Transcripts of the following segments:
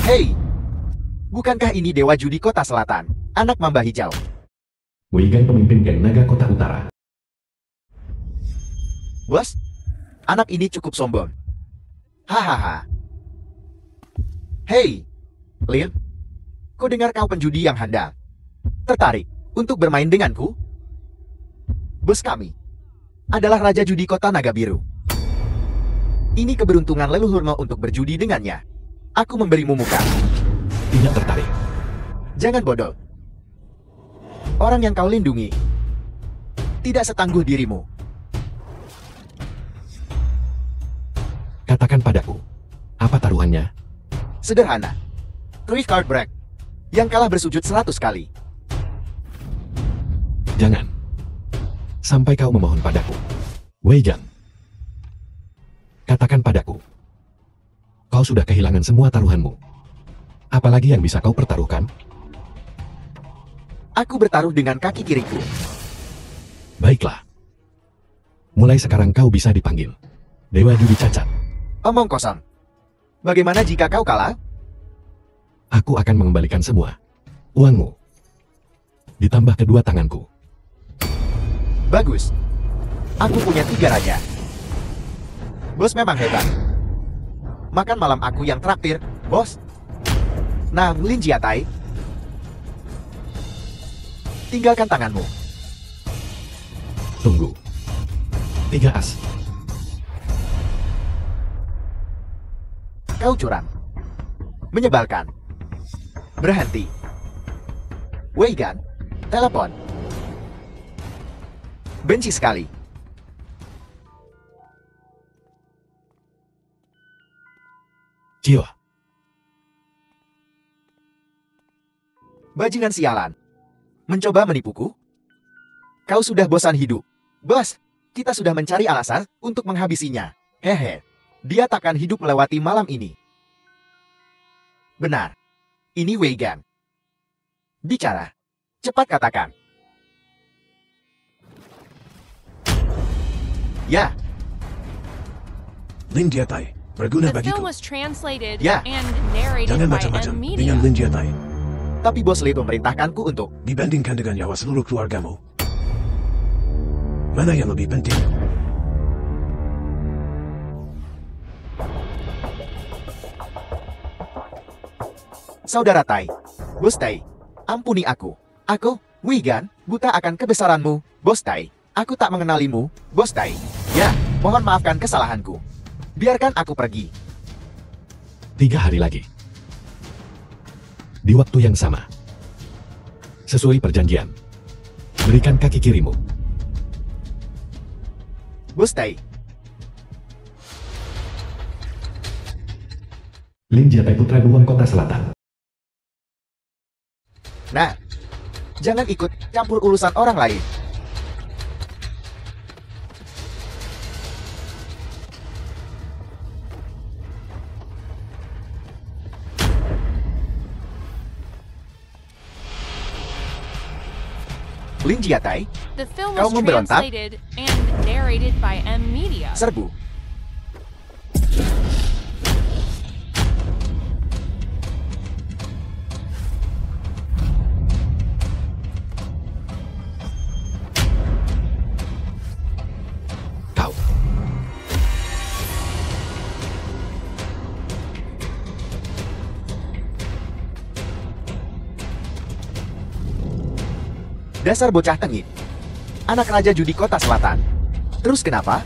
Hei, bukankah ini Dewa Judi Kota Selatan, anak mamba hijau? Weigan, pemimpin geng naga Kota Utara. Bos, anak ini cukup sombong. Hahaha. Hei, Lin, ku dengar kau penjudi yang handal. Tertarik untuk bermain denganku? Bos kami adalah Raja Judi Kota Naga Biru. Ini keberuntungan leluhurmu untuk berjudi dengannya. Aku memberimu muka. Tidak tertarik. Jangan bodoh. Orang yang kau lindungi tidak setangguh dirimu. Katakan padaku, apa taruhannya? Sederhana. 3 card break. Yang kalah bersujud 100 kali. Jangan. Sampai kau memohon padaku. Weigan. Katakan padaku. Kau sudah kehilangan semua taruhanmu. Apalagi yang bisa kau pertaruhkan? Aku bertaruh dengan kaki kiriku. Baiklah. Mulai sekarang kau bisa dipanggil Dewa Judi Cacat. Omong kosong. Bagaimana jika kau kalah? Aku akan mengembalikan semua uangmu. Ditambah kedua tanganku. Bagus. Aku punya 3 raja. Bos memang hebat. Makan malam aku yang traktir, bos. Nah, Lin Jiatai, tinggalkan tanganmu. Tunggu. 3 as. Kau curang. Menyebalkan. Berhenti. Weigan, telepon. Benci sekali. Cio. Bajingan sialan. Mencoba menipuku? Kau sudah bosan hidup. Bos, kita sudah mencari alasan untuk menghabisinya. Hehe. Dia takkan hidup melewati malam ini. Benar. Ini Weigan. Bicara. Cepat katakan. Ya. Lin Jiatai, berguna The film bagiku. was translated Yeah. and narrated Jangan by macam-macam M Media. dengan Lin Jiatai. Tapi Bos Lee memerintahkanku untuk... Dibandingkan dengan nyawa seluruh keluargamu. Mana yang lebih penting? Saudara Tai. Bos Tai. Ampuni aku. Aku, Weigan, buta akan kebesaranmu, Bos Tai. Aku tak mengenalimu, Bos Tai. Ya, mohon maafkan kesalahanku. Biarkan aku pergi. 3 hari lagi. Di waktu yang sama. Sesuai perjanjian. Berikan kaki kirimu. Bos Tai. Lin Jiatai Putra Duwon Kota Selatan. Nah, jangan ikut campur urusan orang lain. Lin Jiatai, The film Kau was memberontak? translated and narrated by M Media. serbu. Kau. Dasar bocah tengik. Anak Raja Judi Kota Selatan. Terus kenapa?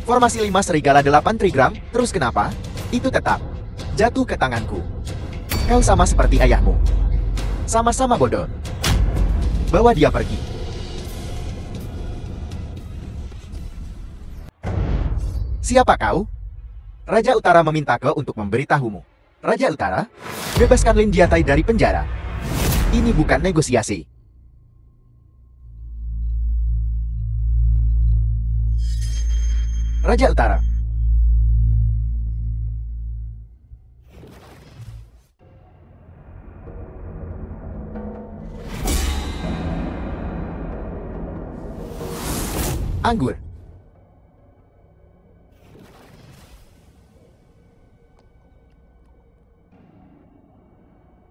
Formasi 5 serigala 8 trigram, terus kenapa? Itu tetap jatuh ke tanganku. Kau sama seperti ayahmu. Sama-sama bodoh. Bawa dia pergi. Siapa kau? Raja Utara meminta kau untuk memberitahumu. Raja Utara, bebaskan Lin Jiatai dari penjara. Ini bukan negosiasi. Raja Utara. Anggur.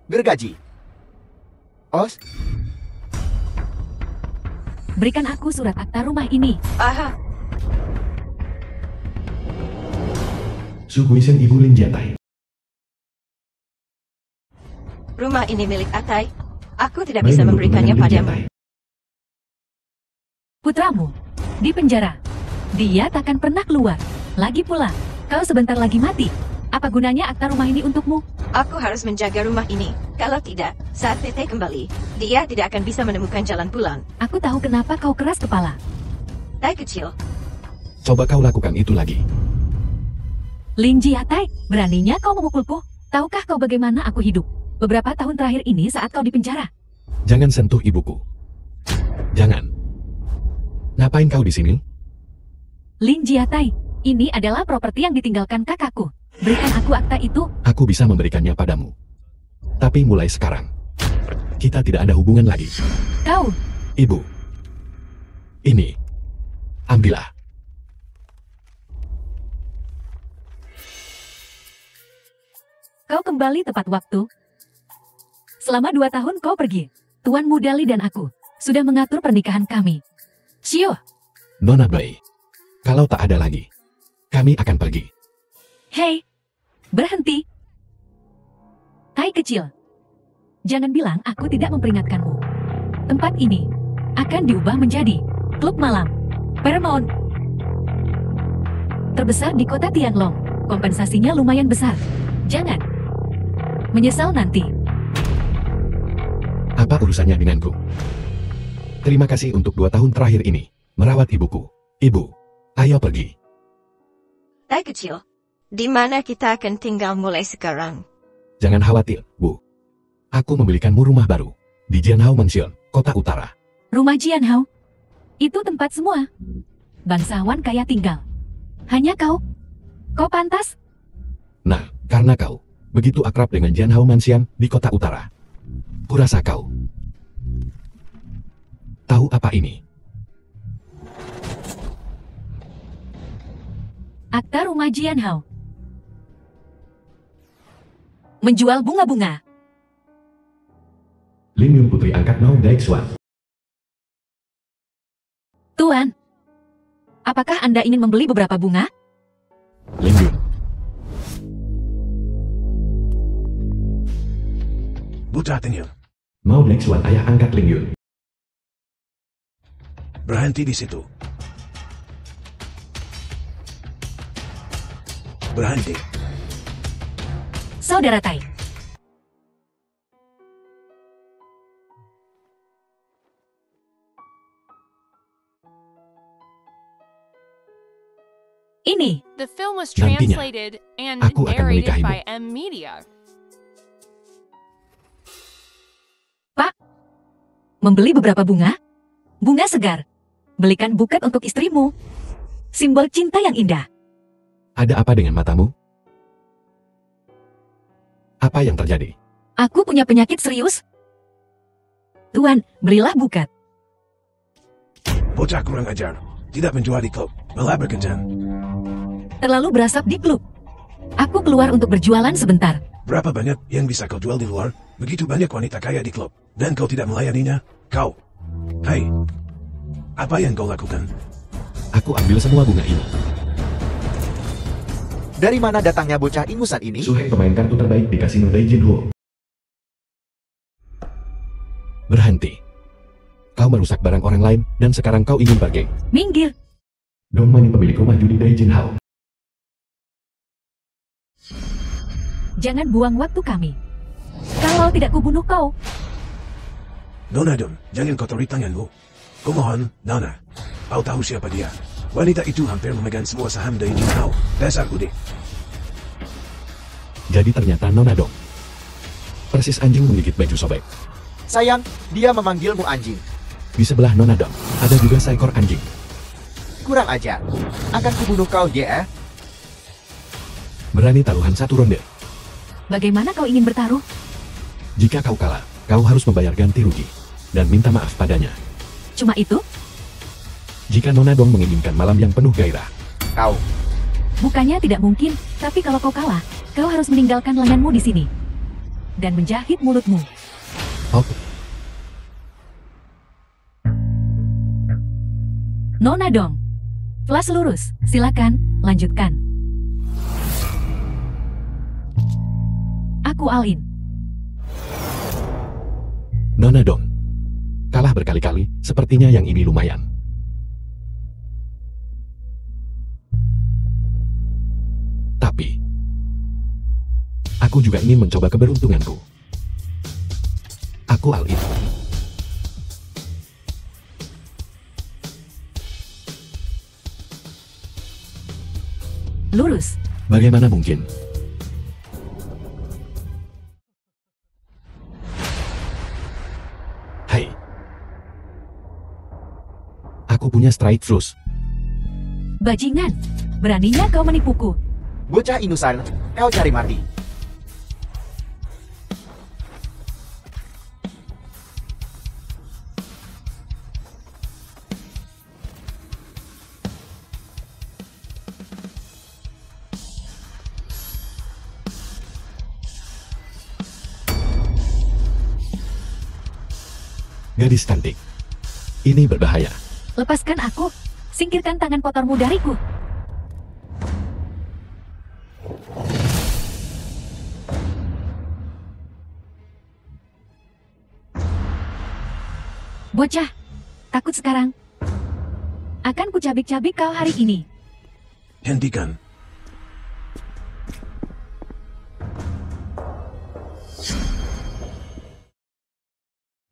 Gergaji. Os, Berikan aku surat akta rumah ini. Aha, Suguisen Ibu Lin Jiatai. rumah ini milik Atai. Aku tidak Mari bisa menunggu memberikannya kemenangan Lin padamu. Jiatai. Putramu di penjara. Dia takkan pernah keluar. Lagi pula, kau sebentar lagi mati. Apa gunanya akta rumah ini untukmu? Aku harus menjaga rumah ini. Kalau tidak, saat Tete kembali, dia tidak akan bisa menemukan jalan pulang. Aku tahu kenapa kau keras kepala. Tai kecil, Coba kau lakukan itu lagi. Lin Jiatai, beraninya kau memukulku? Tahukah kau bagaimana aku hidup beberapa tahun terakhir ini saat kau di penjara? Jangan sentuh ibuku. Jangan. Ngapain kau di sini? Lin Jiatai, ini adalah properti yang ditinggalkan kakakku. Berikan aku akta itu. Aku bisa memberikannya padamu. Tapi mulai sekarang, kita tidak ada hubungan lagi. Kau, Ibu. Ini. Ambillah. kau kembali tepat waktu. Selama 2 tahun kau pergi. Tuan Muda Li dan aku sudah mengatur pernikahan kami. Shio, Nona Bai. Kalau tak ada lagi, kami akan pergi. hei, berhenti. Tai kecil, jangan bilang aku tidak memperingatkanmu. Tempat ini akan diubah menjadi klub malam Paramount terbesar di kota Tianlong. Kompensasinya lumayan besar. Jangan menyesal nanti. Apa urusannya denganku? Terima kasih untuk 2 tahun terakhir ini, merawat ibuku. Ibu, ayo pergi. Tai kecil, di mana kita akan tinggal mulai sekarang? Jangan khawatir, Bu. Aku membelikanmu rumah baru di Jianhao Mansion, Kota Utara. Rumah Jianhao, itu tempat semua bangsawan kaya tinggal. Hanya kau pantas. Nah, karena kau begitu akrab dengan Jianhao Mansion di Kota Utara, kurasa kau tahu apa ini? Akta rumah Jianhao. Menjual bunga-bunga. Lim Yun Putri angkat Mao Daixuan. Tuan, apakah Anda ingin membeli beberapa bunga? Lim Yun, Buta Tenyel, Mao Daixuan ayah angkat Lim Yun. berhenti di situ. Berhenti. Saudara Tai. Ini, The film was Nantinya, translated and aku akan narrated menikahimu. by M Media. membeli beberapa bunga? Bunga segar. Belikan buket untuk istrimu. Simbol cinta yang indah. Ada apa dengan matamu? Apa yang terjadi? Aku punya penyakit serius. Tuan, berilah buket. Bocah kurang ajar. Tidak menjual di klub, malah berkencan. Terlalu berasap di klub. Aku keluar untuk berjualan sebentar. Berapa banyak yang bisa kau jual di luar? Begitu banyak wanita kaya di klub, dan kau tidak melayaninya? Kau. Hai. Apa yang kau lakukan? Aku ambil semua bunga ini. dari mana datangnya bocah ingusan ini? Suhei pemain kartu terbaik di kasino Daijin Huo. Berhenti. Kau merusak barang orang lain, dan sekarang kau ingin pergi. Minggir. Dongmani pemilik rumah judi Daijin Hao. Jangan buang waktu kami. Kalau tidak kubunuh kau. Nona Don, jangan kotori tanganmu. Kumohon, Nona. Kau tahu siapa dia? Wanita itu hampir memegang semua saham dari Jinhao. Dasar udik. Jadi ternyata Nona Dong. Persis anjing menggigit baju sobek. Sayang, dia memanggilmu anjing. Di sebelah Nona Dong, ada juga seekor anjing. Kurang ajar. Akan kubunuh kau, ya. Berani taruhan 1 ronde. Bagaimana kau ingin bertaruh? Jika kau kalah, kau harus membayar ganti rugi. Dan minta maaf padanya. Cuma itu? Jika Nona Dong menginginkan malam yang penuh gairah. Kau. Bukannya tidak mungkin, tapi kalau kau kalah, kau harus meninggalkan lenganmu di sini. dan menjahit mulutmu. Oh, Nona dong. Flash lurus, silakan, lanjutkan. Aku all in. Nona dong. Kalah berkali-kali, sepertinya yang ini lumayan. Tapi, aku juga ingin mencoba keberuntunganku. Aku all in. Lurus. Bagaimana mungkin? Hai. Aku punya strike flush. Bajingan. Beraninya kau menipuku. Bocah inusan, kau cari mati. Gadis cantik. Ini berbahaya. Lepaskan aku. Singkirkan tangan kotormu dariku. Bocah, takut sekarang. Akan kucabik-cabik kau hari ini. Hentikan.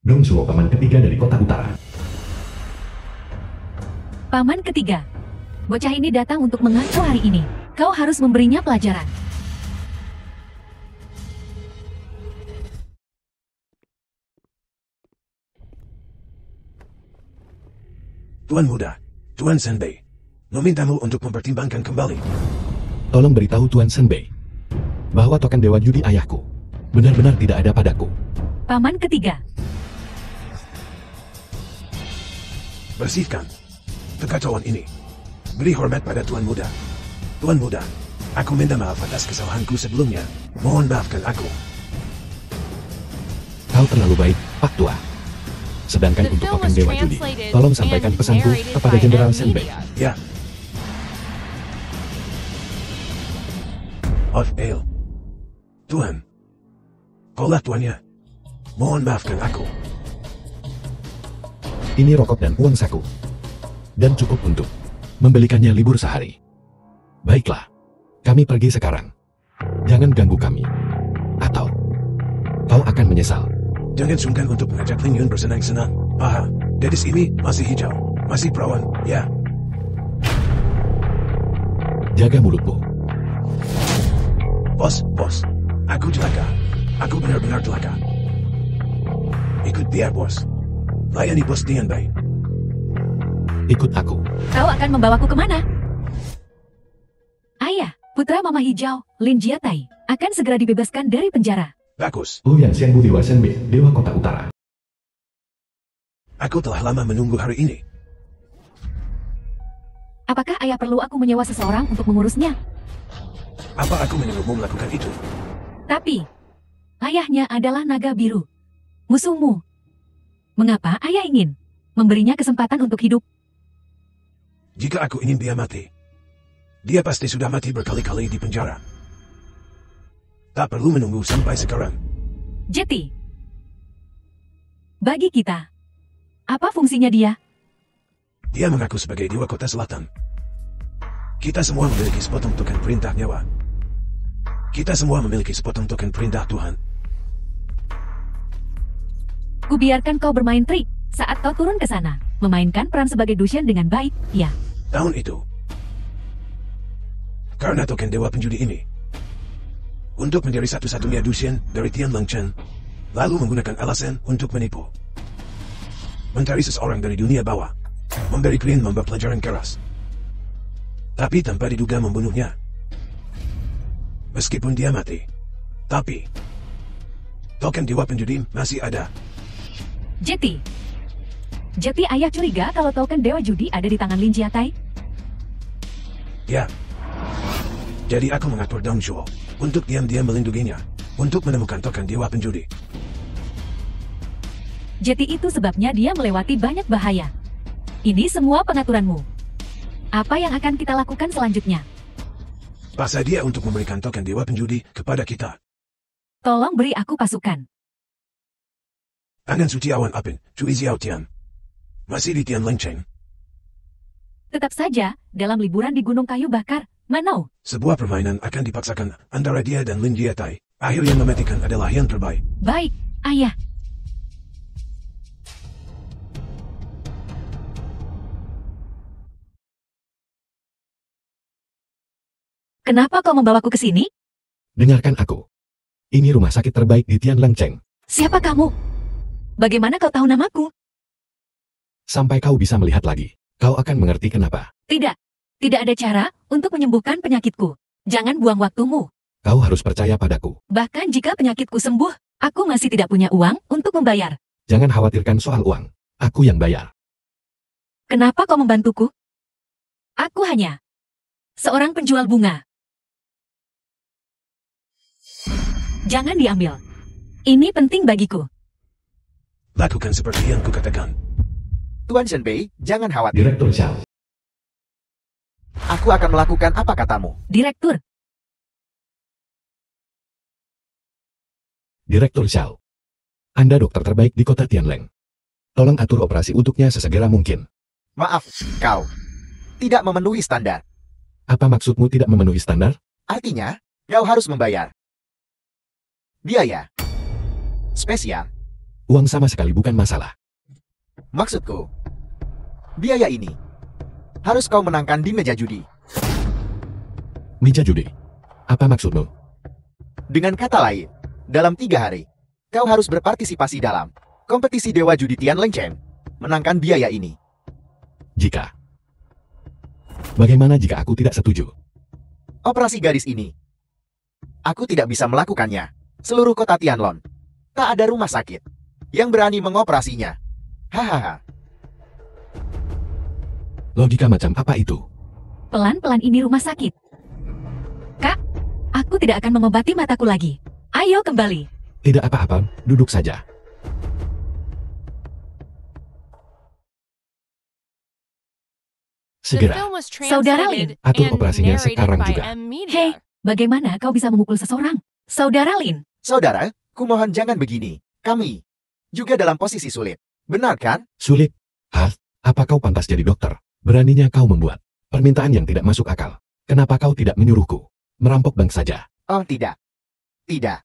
Dongsuo paman ketiga dari kota utara. Paman ketiga. Bocah ini datang untuk mengaku hari ini. Kau harus memberinya pelajaran. Tuan muda, Tuan Senbei, memintamu untuk mempertimbangkan kembali. Tolong beritahu Tuan Senbei bahwa token Dewa Judi ayahku benar-benar tidak ada padaku. Paman ketiga. Bersihkan kekacauan ini. Beri hormat pada Tuan muda. Tuan muda, aku minta maaf atas kesalahanku sebelumnya. Mohon maafkan aku. Kau terlalu baik, Pak Tua. Sedangkan The untuk film token was Dewa Judi, translated tolong sampaikan and pesanku narrated kepada by Jenderal M. Senbei. Media. Ya. Of Ale. Tuhan. Kaulah tuannya. Mohon maafkan aku. Ini rokok dan uang saku. Dan cukup untuk membelikannya libur sehari. Baiklah, kami pergi sekarang. Jangan ganggu kami. Atau kau akan menyesal. Jangan sungkan untuk mengajak Ling Yun bersenang-senang. Aha, gadis ini masih hijau. Masih perawan, ya. Jaga mulutmu. Bos, aku celaka. Aku benar-benar celaka. Ikut dia, bos. Layani bos dengan baik. Ikut aku. Kau akan membawaku kemana? Ayah, putra Mama Hijau, Lin Jiatai, akan segera dibebaskan dari penjara. Bagus. Luyan Xianbu Dewa Senbei, Dewa Kota Utara. Aku telah lama menunggu hari ini. Apakah ayah perlu aku menyewa seseorang untuk mengurusnya? Apa aku menyuruhmu melakukan itu? Tapi, ayahnya adalah naga biru. Musuhmu. Mengapa ayah ingin memberinya kesempatan untuk hidup? Jika aku ingin dia mati, dia pasti sudah mati berkali-kali di penjara. Tak perlu menunggu sampai sekarang. Jeti. Bagi kita, apa fungsinya dia? Dia mengaku sebagai Dewa Kota Selatan. Kita semua memiliki sepotong token perintah nyawa. Kita semua memiliki sepotong token perintah Tuhan. Kubiarkan kau bermain trik saat kau turun ke sana, memainkan peran sebagai Dushen dengan baik, ya. Tahun itu, karena token Dewa Penjudi ini, untuk menjadi satu-satunya Dushen dari Tianlang Chen, lalu menggunakan alasan untuk menipu. Mencari seseorang dari dunia bawah, memberi klien membawa pelajaran keras. Tapi tanpa diduga membunuhnya. Meskipun dia mati, tapi token Dewa Penjudi masih ada. Jeti. Jeti ayah curiga kalau token Dewa Judi ada di tangan Lin Jiatai? Ya. Jadi aku mengatur Dongsuo untuk diam-diam melindunginya. untuk menemukan token dewa penjudi. Jadi itu sebabnya dia melewati banyak bahaya. Ini semua pengaturanmu. Apa yang akan kita lakukan selanjutnya? Paksa dia untuk memberikan token dewa penjudi kepada kita. Tolong beri aku pasukan. Angan suci awan apin, Cui Xiao Tian. Masih di Tian Lengcheng. Tetap saja, dalam liburan di Gunung Kayu Bakar, Manau. Sebuah permainan akan dipaksakan antara dia dan Lin Jietai. Akhir yang mematikan adalah yang terbaik. Baik, ayah. Kenapa kau membawaku ke sini? Dengarkan aku. Ini rumah sakit terbaik di Tianlengcheng. Siapa kamu? Bagaimana kau tahu namaku? Sampai kau bisa melihat lagi, kau akan mengerti kenapa. Tidak. Tidak ada cara untuk menyembuhkan penyakitku. Jangan buang waktumu. Kau harus percaya padaku. Bahkan jika penyakitku sembuh, aku masih tidak punya uang untuk membayar. Jangan khawatirkan soal uang. Aku yang bayar. Kenapa kau membantuku? Aku hanya seorang penjual bunga. Jangan diambil. Ini penting bagiku. Lakukan seperti yang kukatakan. Tuan Shenbei, jangan khawatir. Direktur Xiao. Aku akan melakukan apa katamu. Direktur, Direktur Xiao. Anda dokter terbaik di kota Tianleng. Tolong atur operasi untuknya sesegera mungkin. Maaf, kau tidak memenuhi standar. Apa maksudmu tidak memenuhi standar? Artinya, kau harus membayar biaya spesial. Uang sama sekali bukan masalah. Maksudku, biaya ini harus kau menangkan di meja judi. Meja judi. Apa maksudmu? Dengan kata lain, dalam 3 hari, kau harus berpartisipasi dalam kompetisi Dewa Judi Tianlengcheng, menangkan biaya ini. Jika. Bagaimana jika aku tidak setuju? Operasi gadis ini, aku tidak bisa melakukannya. Seluruh kota Tianlong, tak ada rumah sakit yang berani mengoperasinya. Hahaha. Logika macam apa itu? pelan-pelan ini rumah sakit. Kak, aku tidak akan mengobati mataku lagi. Ayo kembali. Tidak apa-apa, duduk saja. The Segera. film was Saudara Lin, translated atur and operasinya narrated sekarang by juga. M-Media. Hei, bagaimana kau bisa memukul seseorang? Saudara Lin, Saudara, kumohon jangan begini. Kami juga dalam posisi sulit. Benar kan? Sulit? Hah? Apa kau pantas jadi dokter? Beraninya kau membuat permintaan yang tidak masuk akal. Kenapa kau tidak menyuruhku merampok bank saja? Oh tidak. Tidak.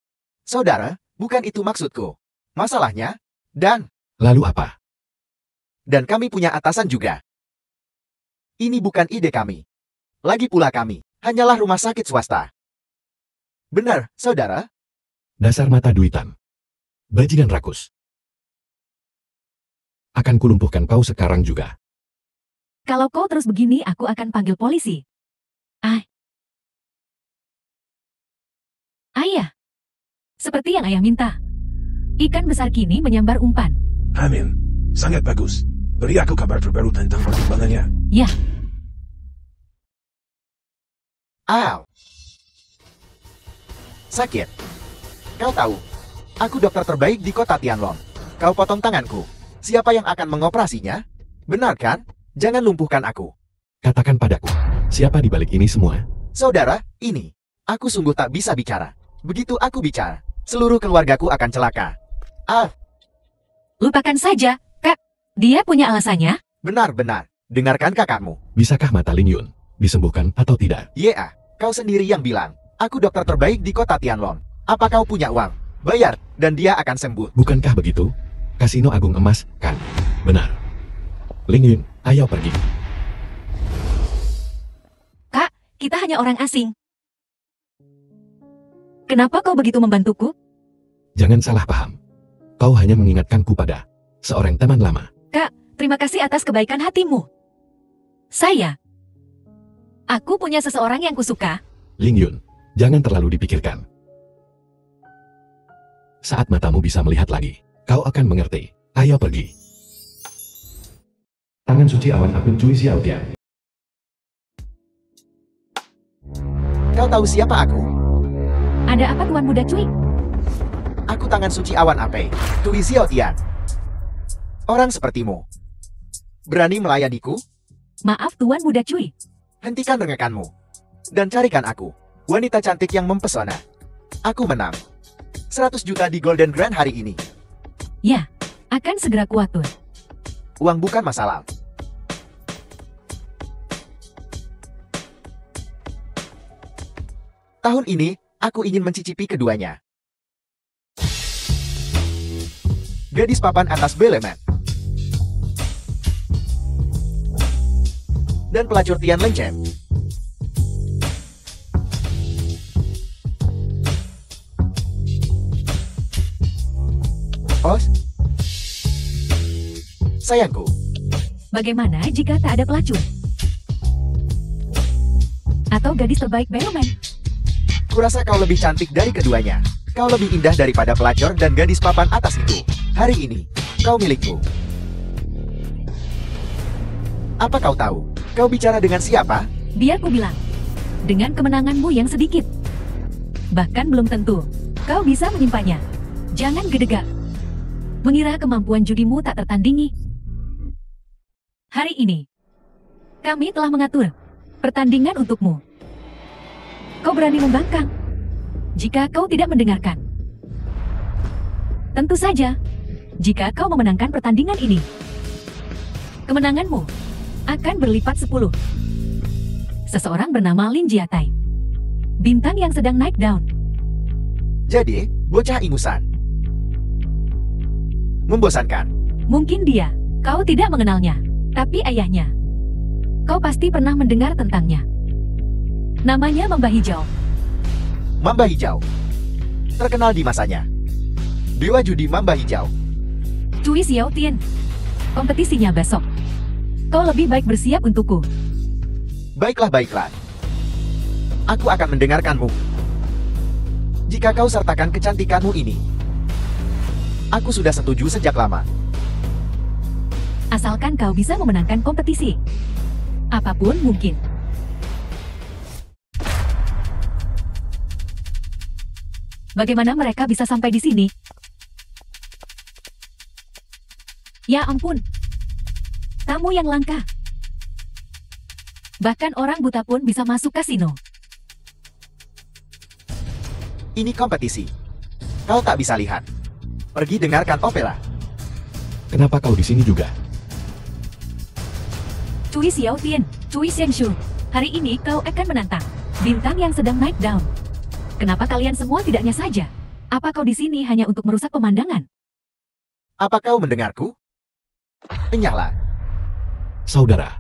Saudara, bukan itu maksudku. Masalahnya, dan Lalu apa? kami punya atasan juga. Ini bukan ide kami. Lagi pula kami hanyalah rumah sakit swasta. Benar, saudara? Dasar mata duitan. Bajingan rakus. Akan kulumpuhkan kau sekarang juga. kalau kau terus begini aku akan panggil polisi. Ayah. Seperti yang ayah minta. Ikan besar kini menyambar umpan. Amin. Sangat bagus. Beri aku kabar terbaru tentang perkembangannya. Ya, Aw. Sakit. Kau tahu, aku dokter terbaik di kota Tianlong. Kau potong tanganku. Siapa yang akan mengoperasinya? Benar kan? Jangan lumpuhkan aku. Katakan padaku, siapa di balik ini semua? Saudara, ini. Aku sungguh tak bisa bicara. Begitu aku bicara, seluruh keluargaku akan celaka. lupakan saja, Kak. Dia punya alasannya. Benar-benar. Dengarkan kakakmu. Bisakah mata Lin Yun disembuhkan atau tidak? Ya, kau sendiri yang bilang. Aku dokter terbaik di kota Tianlong. Apa kau punya uang? Bayar, dan dia akan sembuh. Bukankah begitu? Kasino Agung Emas, kan? Benar. Lin Yun, ayo pergi. Kak, kita hanya orang asing. Kenapa kau begitu membantuku? Jangan salah paham. Kau hanya mengingatkanku pada seorang teman lama. Terima kasih atas kebaikan hatimu. Aku punya seseorang yang kusuka. Lin Yun, jangan terlalu dipikirkan. Saat matamu bisa melihat lagi, kau akan mengerti. Ayo pergi. Tangan suci awan apun Cui Xiao Tian. Kau tahu siapa aku? Ada apa Tuan Muda Cui? Aku tangan suci awan ape, Tui Xiaotian. Orang sepertimu. Berani melayaniku? Maaf Tuan Muda Cui. Hentikan rengekanmu. Dan carikan aku, wanita cantik yang mempesona. Aku menang. 100 juta di Golden Grand hari ini. Ya, akan segera kuatur. Uang bukan masalah. Tahun ini, aku ingin mencicipi keduanya. Gadis papan atas Belemen. Dan pelacur Tian Lencem. Oh, sayangku, Bagaimana jika tak ada pelacur? Atau gadis terbaik Bellman? kurasa kau lebih cantik dari keduanya. Kau lebih indah daripada pelacur dan gadis papan atas itu. Hari ini, kau milikku. Apa kau tahu? Kau bicara dengan siapa? Biar ku bilang. Dengan kemenanganmu yang sedikit. Bahkan belum tentu. Kau bisa menyimpannya. Jangan gedegak. Mengira kemampuan judimu tak tertandingi. Hari ini, kami telah mengatur pertandingan untukmu. Kau berani membangkang jika kau tidak mendengarkan. Tentu saja, jika kau memenangkan pertandingan ini, kemenanganmu akan berlipat 10. Seseorang bernama Lin Jiatai. Bintang yang sedang naik daun. Jadi, bocah ingusan. Membosankan. Mungkin dia, kau tidak mengenalnya, tapi ayahnya. Kau pasti pernah mendengar tentangnya. Namanya Mamba Hijau. Mamba Hijau. Terkenal di masanya. Dewa judi Mamba Hijau. Cui Xiaotian. Kompetisinya besok. Kau lebih baik bersiap untukku. Baiklah, baiklah. Aku akan mendengarkanmu. Jika kau sertakan kecantikanmu ini, aku sudah setuju sejak lama. Asalkan kau bisa memenangkan kompetisi. Apapun mungkin. Bagaimana mereka bisa sampai di sini? Ya ampun. Tamu yang langka. Bahkan orang buta pun bisa masuk kasino. Ini kompetisi. Kau tak bisa lihat. Pergi dengarkan opera. Kenapa kau di sini juga? Cui Xiaotian, Cui Xiangshu. Hari ini kau akan menantang bintang yang sedang naik daun. Kenapa kalian semua tidaknya saja? Apa kau di sini hanya untuk merusak pemandangan? Apa kau mendengarku? Enyahlah. Saudara.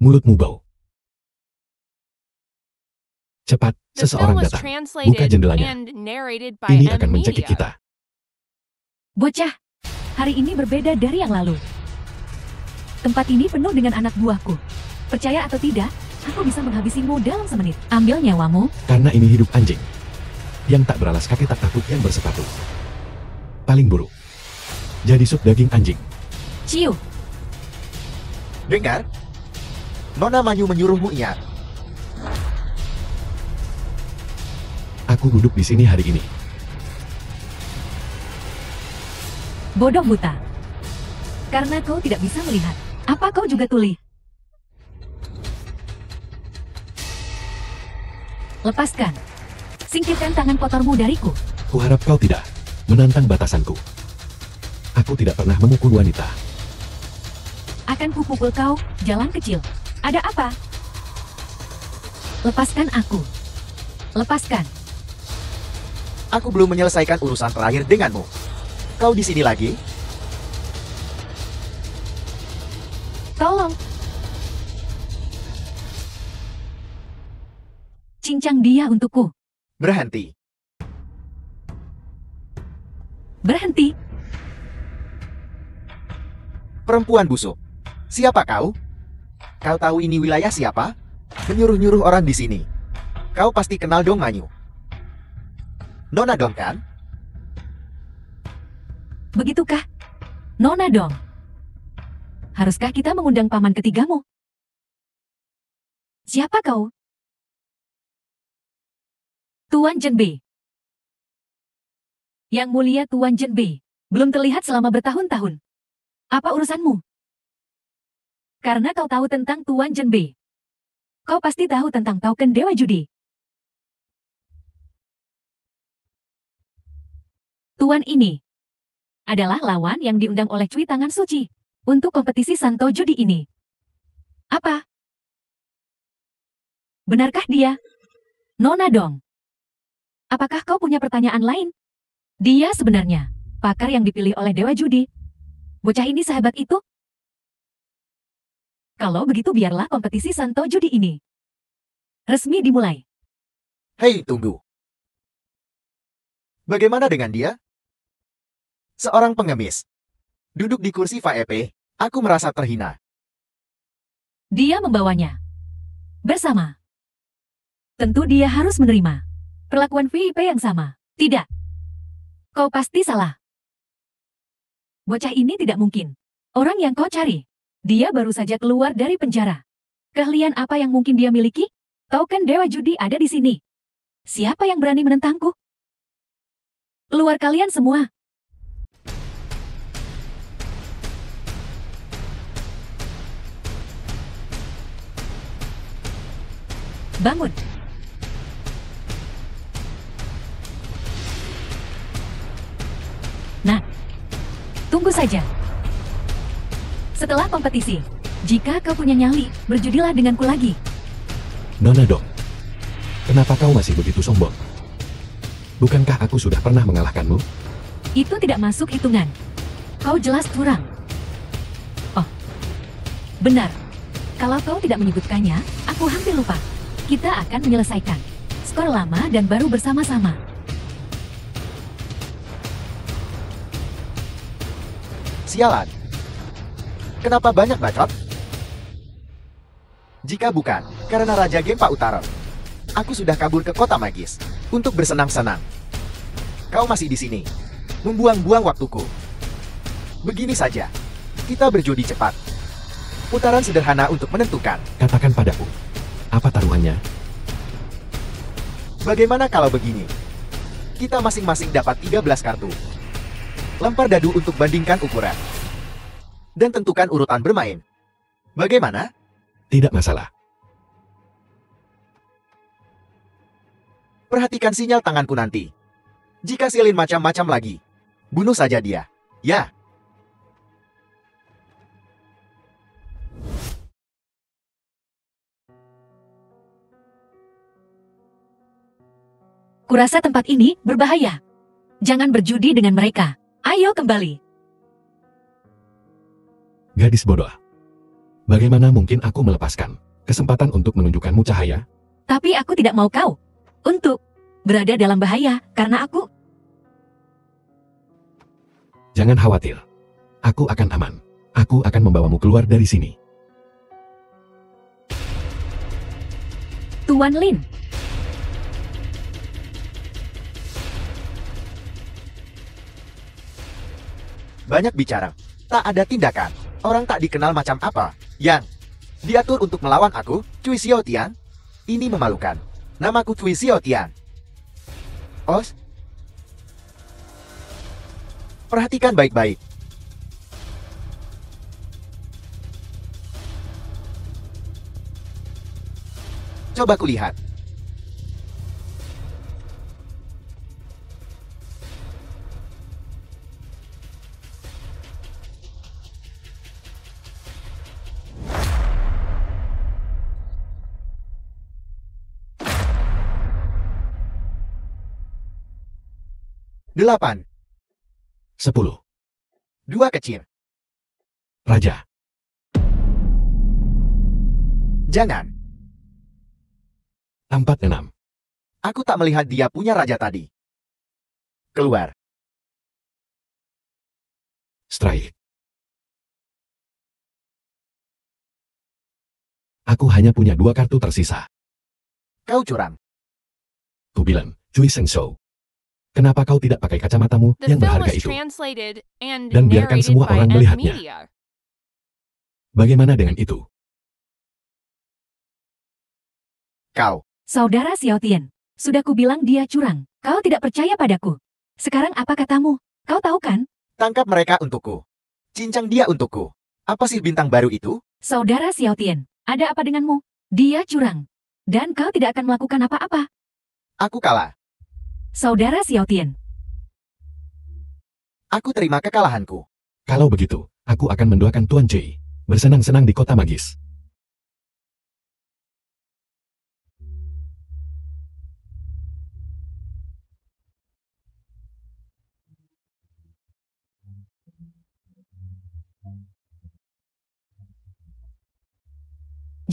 Mulutmu bau. Cepat, The film seseorang was datang. translated Buka jendelanya. and narrated by Ini M akan mencekik Media. kita. Bocah, hari ini berbeda dari yang lalu. Tempat ini penuh dengan anak buahku. Percaya atau tidak, aku bisa menghabisimu dalam semenit. Ambil nyawamu. Karena ini hidup anjing. Yang tak beralas kaki tak takut yang bersepatu. Paling buruk. Jadi sup daging anjing. Ciu. Dengar? Nona Manyu menyuruhmu ingat. Aku duduk di sini hari ini. Bodoh buta. Karena kau tidak bisa melihat. Apa kau juga tuli? Lepaskan. Singkirkan tangan kotormu dariku. Kuharap kau tidak menantang batasanku. Aku tidak pernah memukul wanita. Akan kupukul kau, jalan kecil. Ada apa? Lepaskan aku. Lepaskan. Aku belum menyelesaikan urusan terakhir denganmu. Kau di sini lagi? Tolong. Cincang dia untukku. Berhenti. Berhenti. Perempuan busuk. Siapa kau? Kau tahu ini wilayah siapa? Menyuruh-nyuruh orang di sini. Kau pasti kenal Dong Manyu. Nona Dong kan? Begitukah? Nona dong. Haruskah kita mengundang paman ketigamu? Siapa kau? Tuan Jenbei. Yang mulia Tuan Zhenbei, belum terlihat selama bertahun-tahun. Apa urusanmu? Karena kau tahu tentang Tuan Zhenbei. Kau pasti tahu tentang token Dewa Judi. Tuan ini adalah lawan yang diundang oleh Cui Tangan Suci untuk kompetisi Santo Judi ini. Apa? Benarkah dia? Nona Dong. Apakah kau punya pertanyaan lain? Dia sebenarnya pakar yang dipilih oleh Dewa Judi. Bocah ini sehebat itu? Kalau begitu biarlah kompetisi Santo Judi ini resmi dimulai. Hei, tunggu. Bagaimana dengan dia? Seorang pengemis. Duduk di kursi VIP, aku merasa terhina. Dia membawanya bersama. Tentu dia harus menerima perlakuan VIP yang sama. Tidak. Kau pasti salah. Bocah ini tidak mungkin orang yang kau cari. Dia baru saja keluar dari penjara. Keahlian apa yang mungkin dia miliki? Token Dewa Judi ada di sini. Siapa yang berani menentangku? Keluar kalian semua. Bangun. Nah, tunggu saja. Setelah kompetisi, jika kau punya nyali, berjudilah denganku lagi. Nona Dong, kenapa kau masih begitu sombong? Bukankah aku sudah pernah mengalahkanmu? Itu tidak masuk hitungan. Kau jelas curang. Oh, benar. Kalau kau tidak menyebutkannya, aku hampir lupa. Kita akan menyelesaikan skor lama dan baru bersama-sama. Sialan. Kenapa banyak bacot? Jika bukan karena Raja Gempa Utara, aku sudah kabur ke kota magis untuk bersenang-senang. Kau masih di sini, membuang-buang waktuku. Begini saja, kita berjudi cepat. Putaran sederhana untuk menentukan. Katakan padaku, apa taruhannya? Bagaimana kalau begini? Kita masing-masing dapat 13 kartu. Lempar dadu untuk bandingkan ukuran. Dan tentukan urutan bermain. Bagaimana? Tidak masalah. Perhatikan sinyal tanganku nanti. Jika silin macam-macam lagi, bunuh saja dia. Ya. Kurasa tempat ini berbahaya. Jangan berjudi dengan mereka. Ayo kembali. Gadis bodoh. Bagaimana mungkin aku melepaskan kesempatan untuk menunjukkanmu cahaya? Tapi aku tidak mau kau untuk berada dalam bahaya karena aku. Jangan khawatir. Aku akan aman. Aku akan membawamu keluar dari sini. Tuan Lin. Banyak bicara, tak ada tindakan. Orang tak dikenal macam apa yang diatur untuk melawan aku, Cui Xiaotian. Ini memalukan. Namaku Cui Xiaotian. Os, perhatikan baik-baik. Coba kulihat. Delapan, 10. dua kecil. Raja. Jangan. 46. Aku tak melihat dia punya raja tadi. Keluar. Strike. Aku hanya punya 2 kartu tersisa. Kau curang. Kubilang, Cui Shengshou. Kenapa kau tidak pakai kacamatamu The yang film berharga was itu? translated and Dan biarkan narrated semua by orang Ed melihatnya. Media. Bagaimana dengan itu? Kau. Saudara Xiaotian, sudah kubilang dia curang. Kau tidak percaya padaku. Sekarang apa katamu? Kau tahu kan? Tangkap mereka untukku. Cincang dia untukku. Apa sih bintang baru itu? Saudara Xiao Tian, ada apa denganmu? Dia curang. Dan kau tidak akan melakukan apa-apa. Aku kalah. Saudara Xiao Tian, Aku terima kekalahanku. Kalau begitu, aku akan mendoakan Tuan Jay bersenang-senang di kota magis.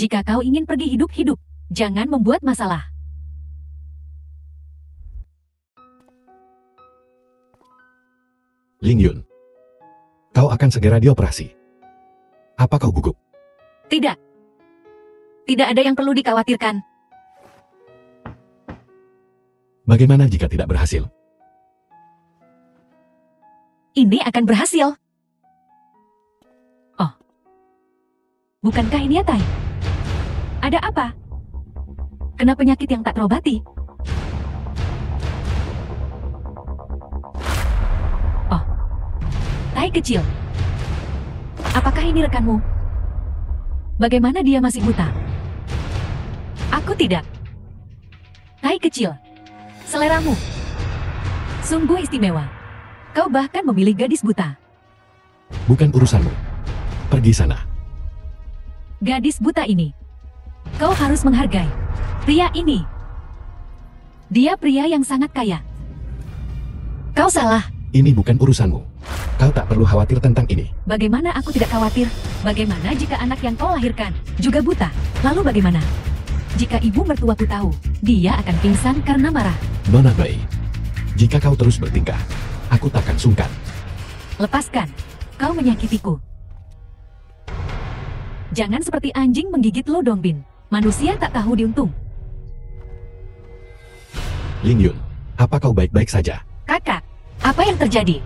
jika kau ingin pergi hidup-hidup, jangan membuat masalah. Ling Yun, kau akan segera dioperasi. Apa kau gugup? Tidak. Tidak ada yang perlu dikhawatirkan. Bagaimana jika tidak berhasil? Ini akan berhasil. Oh. Bukankah ini Yatai? Ada apa? Kena penyakit yang tak terobati? Oh. Tai kecil. Apakah ini rekanmu? Bagaimana dia masih buta? Aku tidak. Tai kecil. Seleramu. Sungguh istimewa. Kau bahkan memilih gadis buta. Bukan urusanmu. Pergi sana. Gadis buta ini. Kau harus menghargai. Pria ini. Dia pria yang sangat kaya. Kau salah. Ini bukan urusanmu. Kau tak perlu khawatir tentang ini. Bagaimana aku tidak khawatir? Bagaimana jika anak yang kau lahirkan juga buta? Lalu bagaimana? Jika ibu mertuaku tahu, dia akan pingsan karena marah. Nona Bai, jika kau terus bertingkah, aku takkan sungkan. Lepaskan. Kau menyakitiku. Jangan seperti anjing menggigit Lo Dongbin. Manusia tak tahu diuntung. Ling Yun, apa kau baik-baik saja? Kakak, apa yang terjadi?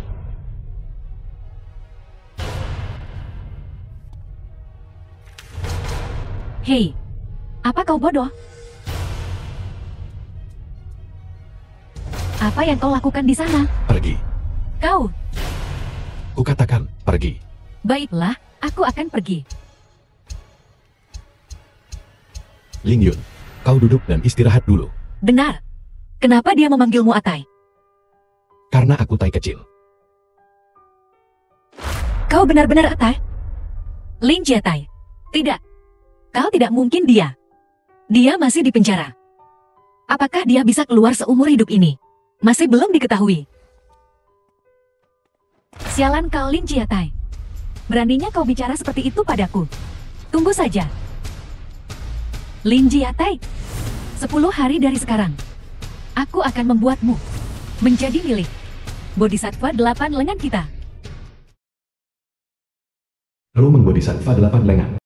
Hei, apa kau bodoh? Apa yang kau lakukan di sana? Pergi. Kau, Kukatakan, pergi. baiklah, aku akan pergi. Ling Yun, kau duduk dan istirahat dulu. Benar. Kenapa dia memanggilmu Atai? Karena aku Tai kecil. Kau benar-benar Atai? Lin Jiatai. Tidak. Kau tidak mungkin dia. Dia masih di penjara. Apakah dia bisa keluar seumur hidup ini? Masih belum diketahui. Sialan kau Lin Jiatai. Beraninya kau bicara seperti itu padaku. Tunggu saja. Lin Jiatai. 10 hari dari sekarang, aku akan membuatmu menjadi milik Bodhisattva 8 lengan kita. Ru Meng Bodhisattva 8 lengan.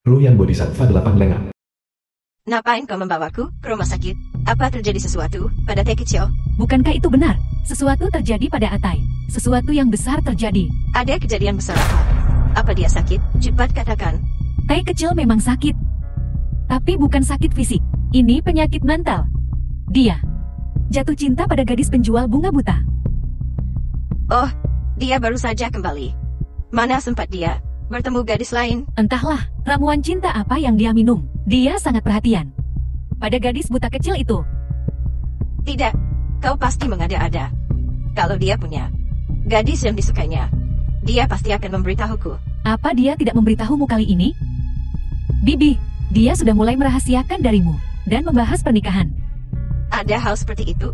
Ru Yan Bodhisattva 8 lengan. Ngapain kau membawaku ke rumah sakit? Apa terjadi sesuatu pada Tai kecil? Bukankah itu benar? Sesuatu terjadi pada Atai. Sesuatu yang besar terjadi. Ada kejadian besar apa? Apa dia sakit? Cepat katakan. Tai kecil memang sakit. Tapi bukan sakit fisik. Ini penyakit mental. Dia jatuh cinta pada gadis penjual bunga buta. Oh, dia baru saja kembali. Mana sempat dia bertemu gadis lain? Entahlah, ramuan cinta apa yang dia minum. Dia sangat perhatian pada gadis buta kecil itu. Tidak, kau pasti mengada-ada. Kalau dia punya gadis yang disukainya, dia pasti akan memberitahuku. Apa dia tidak memberitahumu kali ini? Bibi, dia sudah mulai merahasiakan darimu dan membahas pernikahan. Ada hal seperti itu?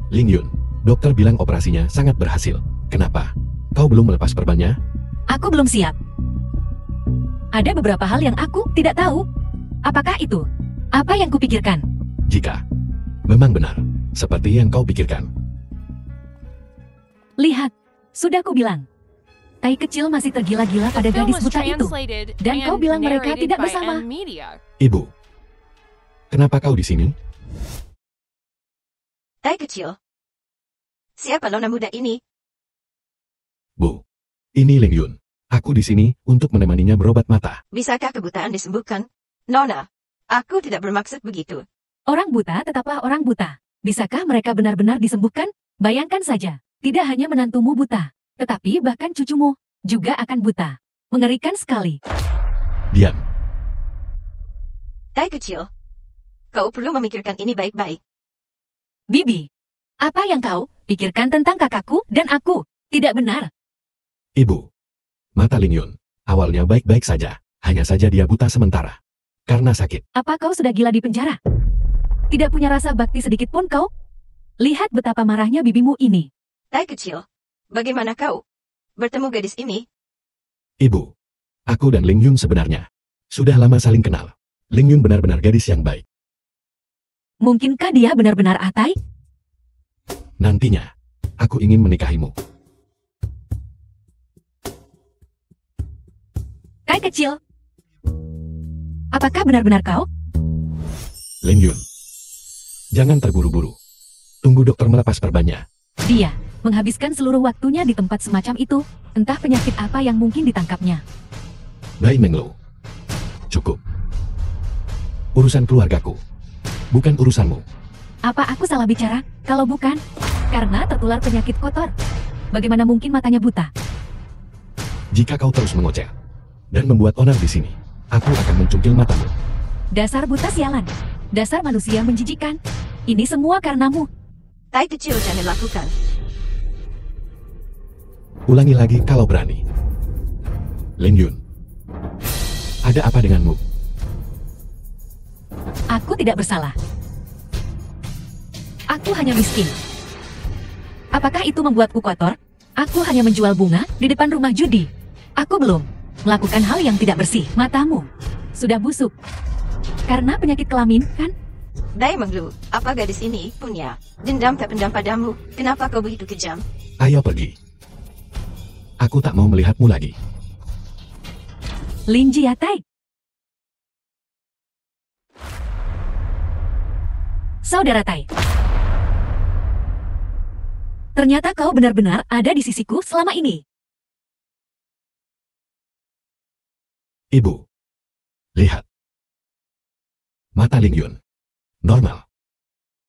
Ling Yun, dokter bilang operasinya sangat berhasil. Kenapa? Kau belum melepas perbannya? Aku belum siap. Ada beberapa hal yang aku tidak tahu. Apakah itu? Apa yang kupikirkan? Jika memang benar, seperti yang kau pikirkan. Lihat, sudah ku bilang. Tai kecil masih tergila-gila pada Film gadis was buta itu. translated Dan kau and bilang mereka narrated tidak by bersama. Media. Ibu, kenapa kau di sini? Tai kecil. Siapa nona muda ini? Bu, Ini Ling Yun. Aku di sini untuk menemaninya berobat mata. Bisakah kebutaan disembuhkan? Nona, aku tidak bermaksud begitu. Orang buta tetaplah orang buta. Bisakah mereka benar-benar disembuhkan? Bayangkan saja, tidak hanya menantumu buta, tetapi bahkan cucumu juga akan buta. Mengerikan sekali. Diam. Tai kecil, kau perlu memikirkan ini baik-baik. Bibi, apa yang kau pikirkan tentang kakakku dan aku? Tidak benar. Ibu. Mata Ling Yun. Awalnya baik-baik saja. Hanya saja dia buta sementara. Karena sakit. Apa kau sudah gila di penjara? Tidak punya rasa bakti sedikit pun kau? Lihat betapa marahnya bibimu ini. Tai kecil, bagaimana kau bertemu gadis ini? Ibu. Aku dan Ling Yun sebenarnya sudah lama saling kenal. Ling Yun benar-benar gadis yang baik. Mungkinkah dia benar-benar atai? Nantinya, aku ingin menikahimu. Kai kecil. Apakah benar-benar kau? Ling Yun. Jangan terburu-buru. Tunggu dokter melepas perbannya. Dia menghabiskan seluruh waktunya di tempat semacam itu. Entah penyakit apa yang mungkin ditangkapnya. Bai Menglo. Cukup. Urusan keluargaku. Bukan urusanmu. Apa aku salah bicara? Kalau bukan, karena tertular penyakit kotor. Bagaimana mungkin matanya buta? Jika kau terus mengoceh dan membuat onar di sini, aku akan mencungkil matamu. Dasar buta sialan. Dasar manusia menjijikan. Ini semua karenamu. Tai kecil jangan lakukan. Ulangi lagi kalau berani. Ling Yun. Ada apa denganmu? Aku tidak bersalah. Aku hanya miskin. Apakah itu membuatku kotor? Aku hanya menjual bunga di depan rumah judi. Aku belum melakukan hal yang tidak bersih. Matamu sudah busuk. Karena penyakit kelamin, kan? Dai Menglu, apa gadis ini punya dendam tak pendam padamu? Kenapa kau begitu kejam? Ayo pergi. Aku tak mau melihatmu lagi. Lin Jiatai. Saudara Tai. Ternyata kau benar-benar ada di sisiku selama ini. Ibu. Lihat. Mata Ling Yun. Normal.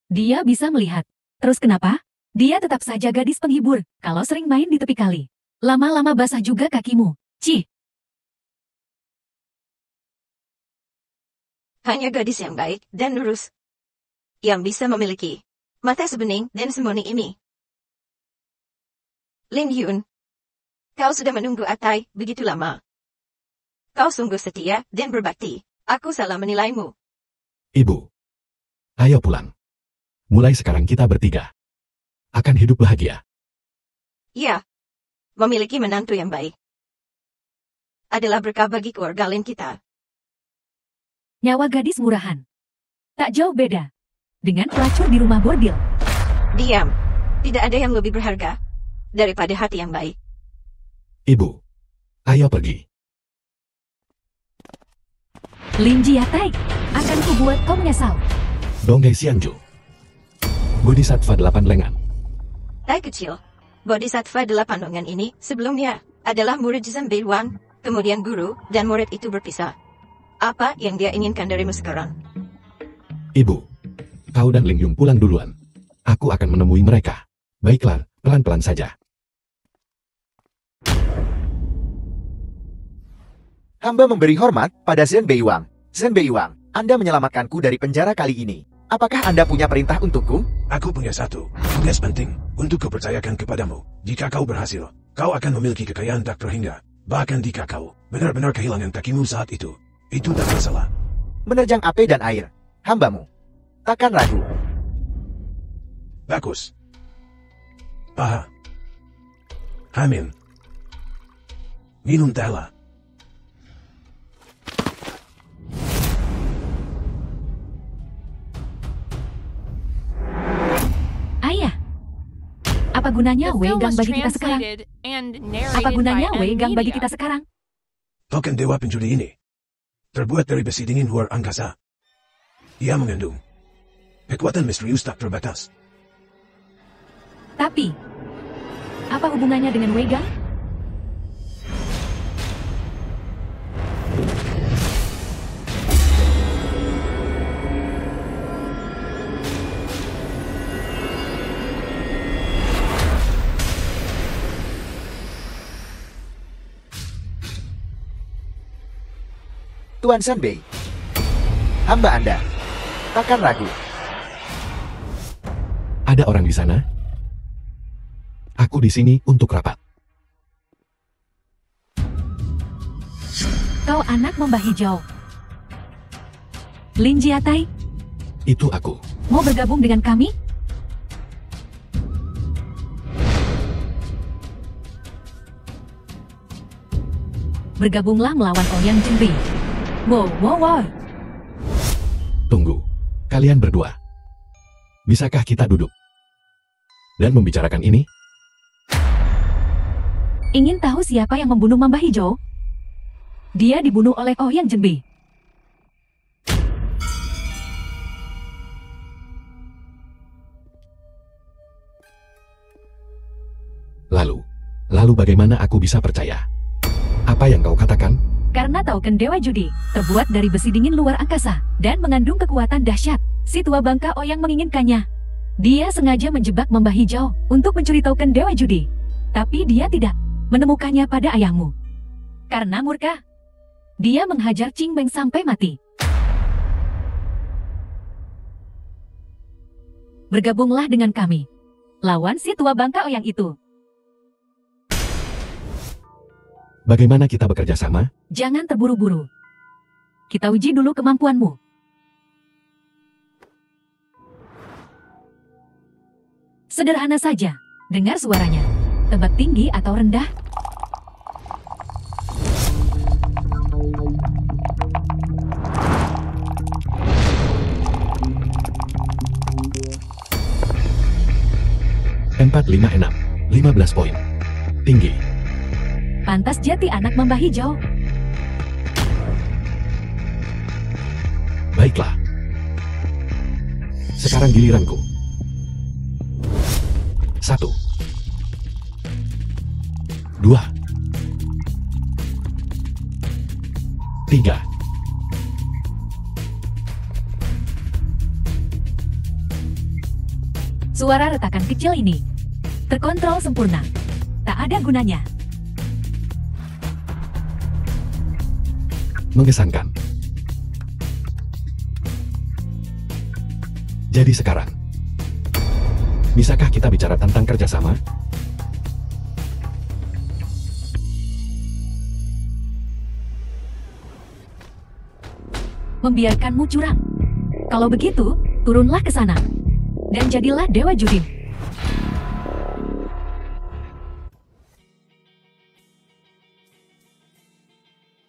Dia bisa melihat. Terus kenapa? Dia tetap saja gadis penghibur kalau sering main di tepi kali. Lama-lama basah juga kakimu. Cih. Hanya gadis yang baik dan lurus yang bisa memiliki mata sebening dan semoni ini. Lin Yun, kau sudah menunggu Atai begitu lama. Kau sungguh setia dan berbakti. Aku salah menilaimu. Ibu. Ayo pulang. Mulai sekarang kita bertiga akan hidup bahagia. Ya, memiliki menantu yang baik adalah berkah bagi keluarga Lin kita. Nyawa gadis murahan. Tak jauh beda dengan pelacur di rumah bordil. Diam. Tidak ada yang lebih berharga daripada hati yang baik. Ibu. Ayo pergi. Lin Jiatai, akan kubuat kau menyesal. Donggai Xianju. Bodhisattva 8 lengan. Tai kecil, Bodhisattva 8 lengan ini sebelumnya adalah murid Zhen Beiwang, kemudian guru dan murid itu berpisah. Apa yang dia inginkan darimu sekarang? Ibu. Kau dan Ling Yun pulang duluan. Aku akan menemui mereka. Baiklah, pelan-pelan saja. Hamba memberi hormat pada Zhen Beiwang. Zhen Beiwang, Anda menyelamatkanku dari penjara kali ini. Apakah Anda punya perintah untukku? Aku punya satu tugas penting untuk kupercayakan kepadamu. Jika kau berhasil, kau akan memiliki kekayaan tak terhingga. Bahkan jika kau benar-benar kehilangan kakimu saat itu tak masalah. Menerjang api dan air. Hambamu. Takkan ragu. Bagus. Paha. Hamin. Minum tela. Ayah. Apa gunanya The Wei film Gang was bagi kita sekarang? translated and Apa narrated gunanya by Wei Gang bagi Media. kita sekarang? Token dewa penjudi ini terbuat dari besi dingin luar angkasa. Ia mengandung kekuatan misterius tak terbatas. Tapi, apa hubungannya dengan Wei Gang? Tuan Sanbei. Hamba Anda. Takkan ragu. Ada orang di sana? Aku di sini untuk rapat. Kau anak Mamba Hijau. Lin Jiatai, Itu aku. mau bergabung dengan kami? Bergabunglah melawan Ouyang Jinbi. Wow. Tunggu. Kalian berdua. Bisakah kita duduk dan membicarakan ini? Ingin tahu siapa yang membunuh Mamba Hijau? Dia dibunuh oleh Ouyang Jinbi. Lalu bagaimana aku bisa percaya? Apa yang kau katakan? Karena token Dewa Judi terbuat dari besi dingin luar angkasa dan mengandung kekuatan dahsyat. Si tua bangka Ouyang menginginkannya. Dia sengaja menjebak Mamba Hijau untuk mencuri token Dewa Judi. Tapi dia tidak menemukannya pada ayahmu. Karena murka, dia menghajar Qing Beng sampai mati. Bergabunglah dengan kami. Lawan si tua bangka Ouyang itu. Bagaimana kita bekerja sama? Jangan terburu-buru. Kita uji dulu kemampuanmu. Sederhana saja. Dengar suaranya. Tebak tinggi atau rendah? Empat, 5, 6. 15 poin. Tinggi. Pantas jati anak Mamba Hijau. Baiklah. Sekarang giliranku. 1, 2, 3. Suara retakan kecil ini terkontrol sempurna. Tak ada gunanya. Mengesankan. Jadi sekarang, bisakah kita bicara tentang kerjasama? Membiarkanmu curang. Kalau begitu, turunlah ke sana. Dan jadilah Dewa Judin.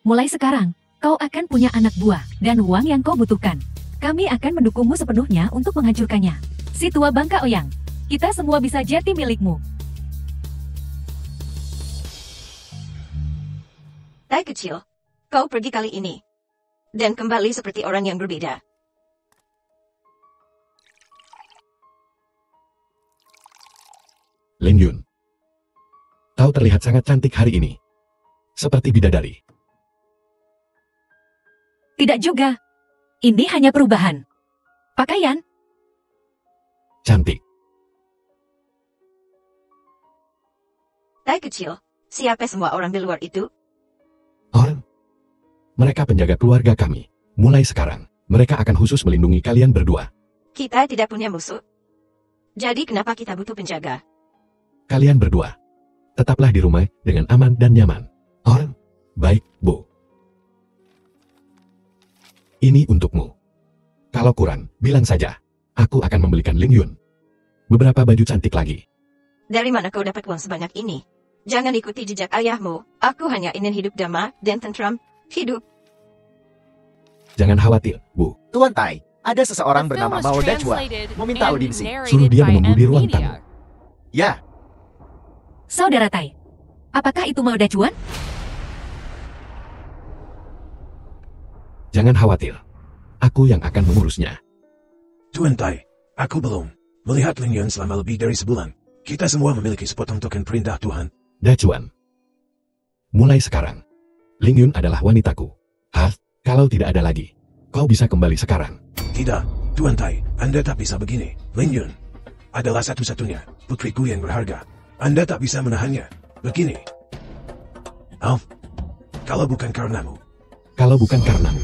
Mulai sekarang, kau akan punya anak buah dan uang yang kau butuhkan. Kami akan mendukungmu sepenuhnya untuk menghancurkannya. Si tua bangka Ouyang, kita semua bisa jadi milikmu. Tai kecil, kau pergi kali ini. Dan kembali seperti orang yang berbeda. Lin Yun, kau terlihat sangat cantik hari ini. Seperti bidadari. Tidak juga. Ini hanya perubahan pakaian. Cantik. Tai kecil, siapa semua orang di luar itu? Orang. Mereka penjaga keluarga kami. Mulai sekarang, mereka akan khusus melindungi kalian berdua. Kita tidak punya musuh. Jadi kenapa kita butuh penjaga? Kalian berdua. Tetaplah di rumah dengan aman dan nyaman. Orang. Baik, Bu. Ini untukmu. Kalau kurang, bilang saja. Aku akan membelikan Lin Yun beberapa baju cantik lagi. Dari mana kau dapat uang sebanyak ini? Jangan ikuti jejak ayahmu. Aku hanya ingin hidup damai dan tentram. Hidup. Jangan khawatir, Bu. Tuan Tai, ada seseorang The film bernama was Mao Dachua translated meminta and audiensi. narrated Suruh dia by menunggu di ruang Media. tamu. Ya, Saudara Tai, apakah itu Mao Dachuan? Jangan khawatir. Aku yang akan mengurusnya. Tuan Tai, aku belum melihat Lin Yun selama lebih dari sebulan. Kita semua memiliki sepotong token perintah Tuhan. Dachuan. Mulai sekarang, Lin Yun adalah wanitaku. Hah? Kalau tidak ada lagi, kau bisa kembali sekarang. Tidak, Tuan Tai, Anda tak bisa begini. Lin Yun adalah satu-satunya putriku yang berharga. Anda tak bisa menahannya. Begini. Alf, kalau bukan karenamu, Kalau bukan karenamu,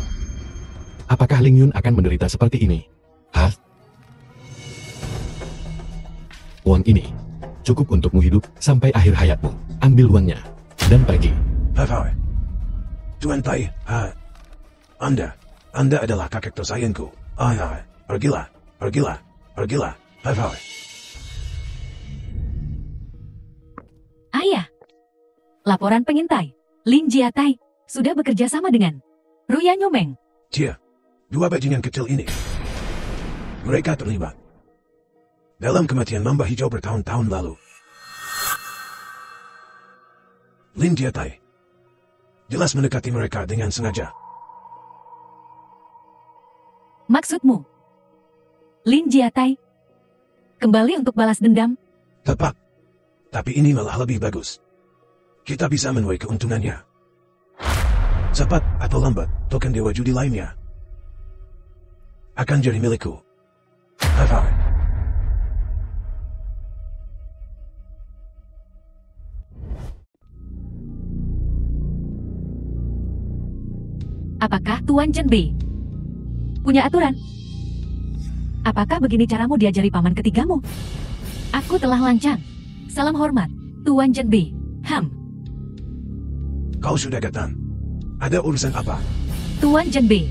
apakah Ling Yun akan menderita seperti ini? Hah? Uang ini cukup untukmu hidup sampai akhir hayatmu. Ambil uangnya dan pergi. Hai. Tuan Tai, Anda adalah kakek tersayangku. Pergilah. Hai. Ayah. Laporan pengintai. Lin Jiatai sudah bekerja sama dengan Ruya Nyomeng. Cia, dua bajingan kecil ini. Mereka terlibat dalam kematian mamba hijau bertahun-tahun lalu. Lin Jiatai jelas mendekati mereka dengan sengaja. Maksudmu? Lin Jiatai kembali untuk balas dendam? Tepat. Tapi ini malah lebih bagus. Kita bisa menuai keuntungannya. Cepat atau lambat, token dewa judi lainnya akan jadi milikku. Hai. Apakah Tuan Chen Bei punya aturan? Apakah begini caramu diajari paman ketigamu? Aku telah lancang. Salam hormat, Tuan Chen Bei. Kau sudah datang. Ada urusan apa? Tuan Chen Bei,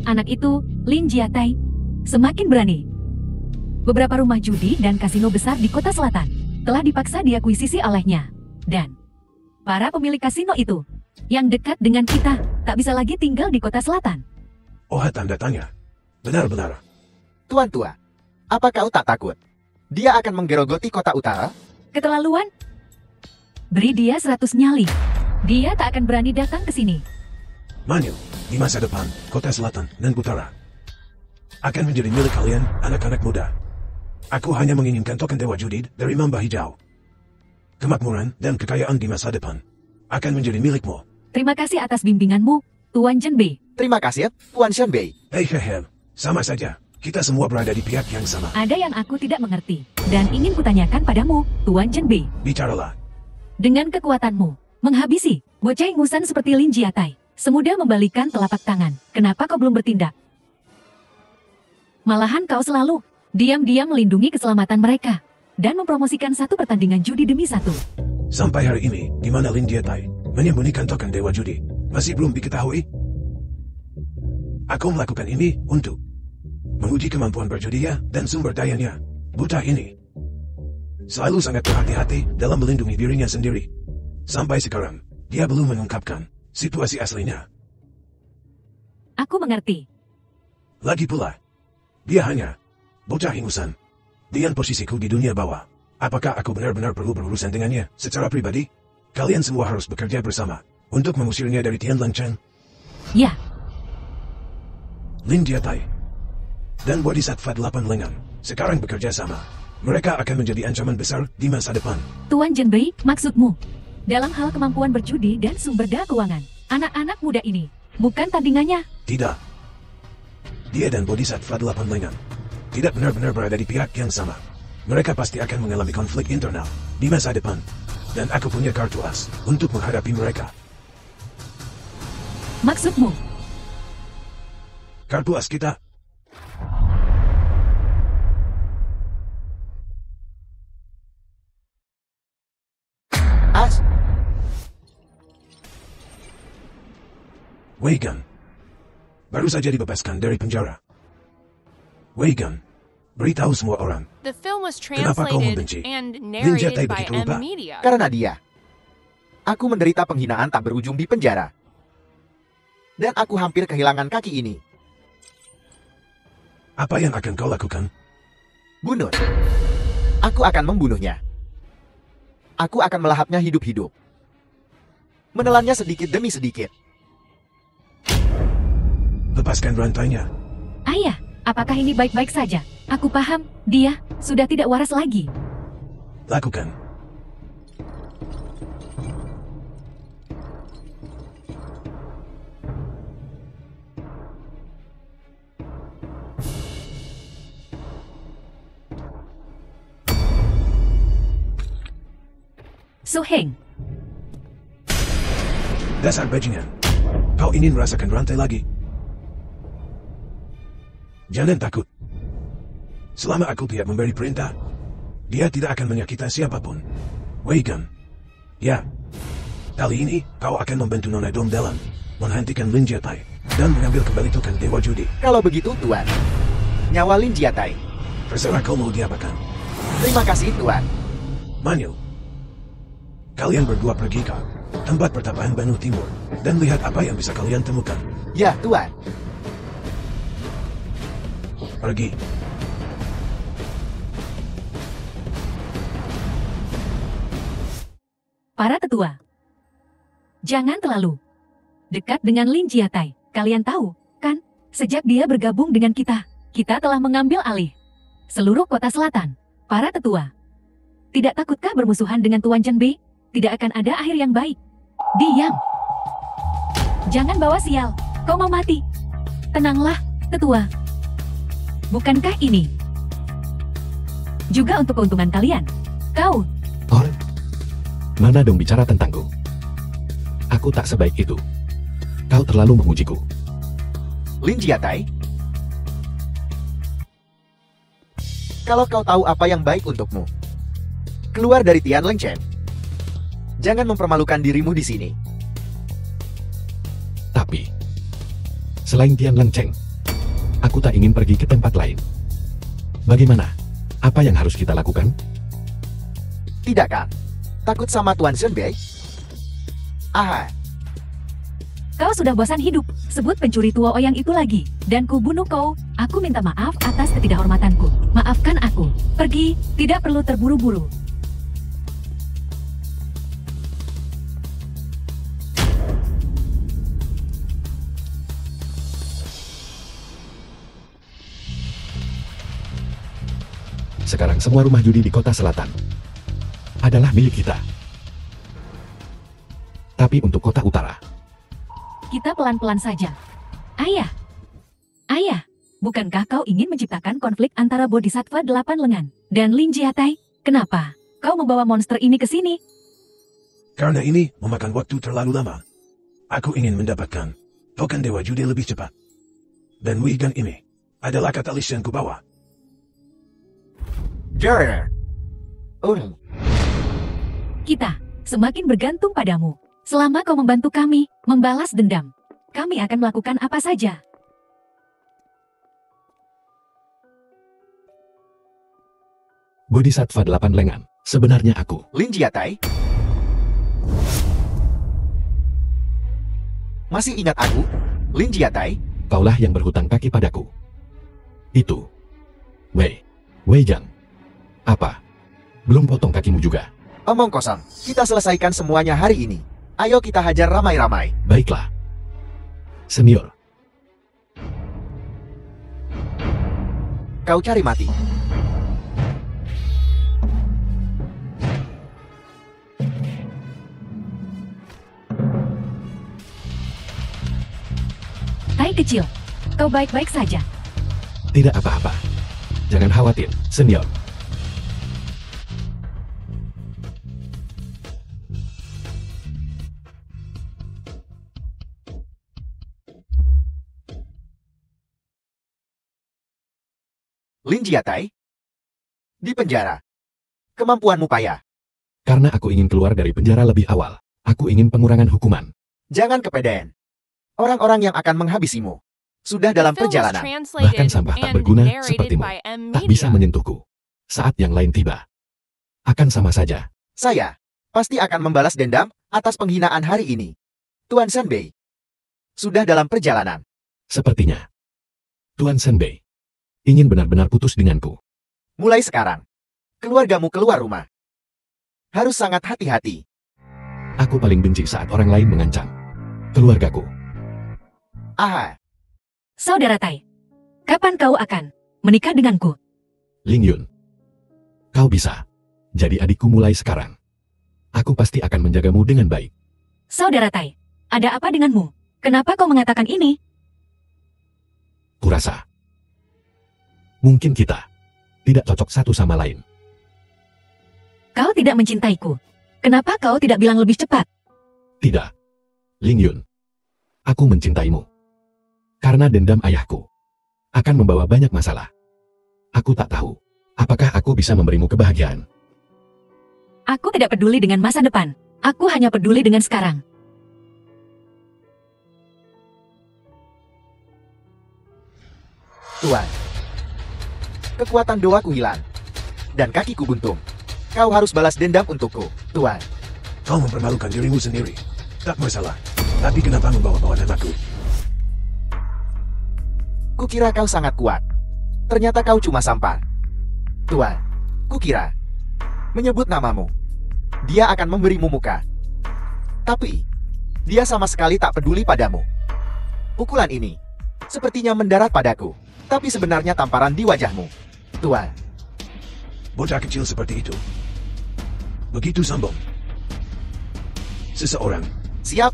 anak itu, Lin Jiatai, semakin berani. Beberapa rumah judi dan kasino besar di kota selatan telah dipaksa diakuisisi olehnya. Dan para pemilik kasino itu yang dekat dengan kita tak bisa lagi tinggal di kota selatan. Oh, tanda tanya. Benar-benar. Tuan tua, apa kau tak takut? Dia akan menggerogoti kota utara? Keterlaluan? Beri dia 100 nyali. Dia tak akan berani datang ke sini. Manyu, di masa depan, kota selatan dan utara akan menjadi milik kalian, anak-anak muda. Aku hanya menginginkan token dewa judi dari mamba hijau. Kemakmuran dan kekayaan di masa depan akan menjadi milikmu. Terima kasih atas bimbinganmu, Tuan Chen Bei. Terima kasih, Tuan Shen Bei. Hei, sama saja. Kita semua berada di pihak yang sama. Ada yang aku tidak mengerti, dan ingin kutanyakan padamu, Tuan Chen Bei. Bicaralah. Dengan kekuatanmu, menghabisi bocah ingusan seperti Lin Jiatai, semudah membalikan telapak tangan. Kenapa kau belum bertindak? Malahan kau selalu diam-diam melindungi keselamatan mereka dan mempromosikan satu pertandingan judi demi satu. Sampai hari ini, di mana Lin Jiatai menyembunyikan token dewa judi, masih belum diketahui. Aku melakukan ini untuk menguji kemampuan berjudinya dan sumber dayanya. Buta ini selalu sangat berhati-hati dalam melindungi dirinya sendiri. Sampai sekarang, dia belum mengungkapkan situasi aslinya. Aku mengerti. Lagi pula, dia hanya bocah ingusan. Dengan posisiku di dunia bawah, apakah aku benar-benar perlu berurusan dengannya secara pribadi? Kalian semua harus bekerja bersama untuk mengusirnya dari Tianlang Chen. Ya. Lin Jiatai dan Bodhisattva 8 lengan sekarang bekerja sama. Mereka akan menjadi ancaman besar di masa depan. Tuan Chen Bei, maksudmu? Dalam hal kemampuan berjudi dan sumber daya keuangan, anak-anak muda ini bukan tandingannya. Tidak. Dia dan Bodhisattva 8 lengan tidak benar-benar berada di pihak yang sama. Mereka pasti akan mengalami konflik internal di masa depan. Dan aku punya kartu as untuk menghadapi mereka. Maksudmu? Kartu as kita. As, Wei Gan baru saja dibebaskan dari penjara. Wei Gan, beritahu semua orang. The film was Kenapa kau translated membenci and Lin Jiatai narrated by begitu rupa? M Media. karena dia. Aku menderita penghinaan tak berujung di penjara. Dan aku hampir kehilangan kaki ini. Apa yang akan kau lakukan? Bunuh. Aku akan membunuhnya. Aku akan melahapnya hidup-hidup. Menelannya sedikit demi sedikit. Lepaskan rantainya. Ayah, apakah ini baik-baik saja? Aku paham, dia sudah tidak waras lagi. Lakukan. Su Heng, Dasar bajingan. Kau Kau ingin merasakan rantai lagi? Jangan takut. Selama aku tidak memberi perintah, dia tidak akan menyakiti siapapun. Wei Gan. Ya. Kali ini, kau akan membantu Nona Dong dalam menghentikan Lin Jiatai dan mengambil kembali token Dewa Judi. Kalau begitu, Tuan. Nyawa Lin Jiatai. Terserah kau mau diapakan. Terima kasih, Tuan. Manyu. Kalian berdua pergi ke tempat pertapaan Banu Timur dan lihat apa yang bisa kalian temukan. Ya, Tuan. Pergi. Para tetua, jangan terlalu dekat dengan Lin Jiatai. Kalian tahu, kan? Sejak dia bergabung dengan kita telah mengambil alih seluruh kota selatan. Para tetua, tidak takutkah bermusuhan dengan Tuan Chen Bei? Tidak akan ada akhir yang baik. Diam. Jangan bawa sial. Kau mau mati. Tenanglah, tetua. Bukankah ini juga untuk keuntungan kalian? Kau Oh, mana dong bicara tentangku? Aku tak sebaik itu. Kau terlalu memujiku. Lin Jiatai. Kalau kau tahu apa yang baik untukmu, keluar dari Tian Leng Chen. Jangan mempermalukan dirimu di sini. Tapi, selain Tian Leng Cheng, aku tak ingin pergi ke tempat lain. Bagaimana? Apa yang harus kita lakukan? Tidak kan? Takut sama Tuan Chen Bei? Aha, Kau sudah bosan hidup, sebut pencuri tua Oyang itu lagi, dan ku bunuh kau. Aku minta maaf atas ketidakhormatanku. Maafkan aku. Pergi, tidak perlu terburu-buru. Sekarang semua rumah judi di kota selatan adalah milik kita. Tapi untuk kota utara, Kita pelan-pelan saja. Ayah. Ayah, bukankah kau ingin menciptakan konflik antara Bodhisattva 8 lengan dan Lin Jiatai? Kenapa kau membawa monster ini ke sini? Karena ini memakan waktu terlalu lama. Aku ingin mendapatkan token Dewa Judi lebih cepat. Dan Wei Gan ini adalah katalis yang kubawa. Jer. Kita semakin bergantung padamu. Selama kau membantu kami membalas dendam, kami akan melakukan apa saja. Bodhisattva 8 lengan, sebenarnya aku. Lin Jiatai. Masih ingat aku? Lin Jiatai? Kaulah yang berhutang kaki padaku. Itu. Wei Jan. Apa? Belum potong kakimu juga? Omong kosong. Kita selesaikan semuanya hari ini. Ayo kita hajar ramai-ramai. Baiklah. Senior, Kau cari mati. Tai kecil, kau baik-baik saja. tidak apa-apa. Jangan khawatir, senior. Lin Jiatai? Di penjara. Kemampuanmu payah. Karena aku ingin keluar dari penjara lebih awal. Aku ingin pengurangan hukuman. Jangan kepedean. Orang-orang yang akan menghabisimu sudah dalam Film was perjalanan. translated Bahkan sampah tak and berguna narrated sepertimu by M tak bisa Media. menyentuhku. Saat yang lain tiba, akan sama saja. Saya pasti akan membalas dendam atas penghinaan hari ini. Tuan Senbei sudah dalam perjalanan. Sepertinya Tuan Senbei ingin benar-benar putus denganku. Mulai sekarang, keluargamu keluar rumah. Harus sangat hati-hati. Aku paling benci saat orang lain mengancam keluargaku. Aha, Saudara Tai, kapan kau akan menikah denganku? Ling Yun, kau bisa jadi adikku mulai sekarang. Aku pasti akan menjagamu dengan baik. Saudara Tai, ada apa denganmu? Kenapa kau mengatakan ini? Kurasa mungkin kita tidak cocok satu sama lain. Kau tidak mencintaiku. Kenapa kau tidak bilang lebih cepat? Tidak, Ling Yun. Aku mencintaimu. Karena dendam ayahku akan membawa banyak masalah. Aku tak tahu, apakah aku bisa memberimu kebahagiaan. Aku tidak peduli dengan masa depan. Aku hanya peduli dengan sekarang. Tuan. Kekuatan doaku hilang. Dan kakiku buntung. Kau harus balas dendam untukku, Tuan. Kau mempermalukan dirimu sendiri. Tak masalah. Tapi kenapa membawa-bawa namaku? Kukira kau sangat kuat. Ternyata kau cuma sampah. Tuan, kukira menyebut namamu, dia akan memberimu muka. Tapi, dia sama sekali tak peduli padamu. Pukulan ini sepertinya mendarat padaku, tapi sebenarnya tamparan di wajahmu. Tuan, Bocah kecil seperti itu. Begitu sombong. Seseorang siap?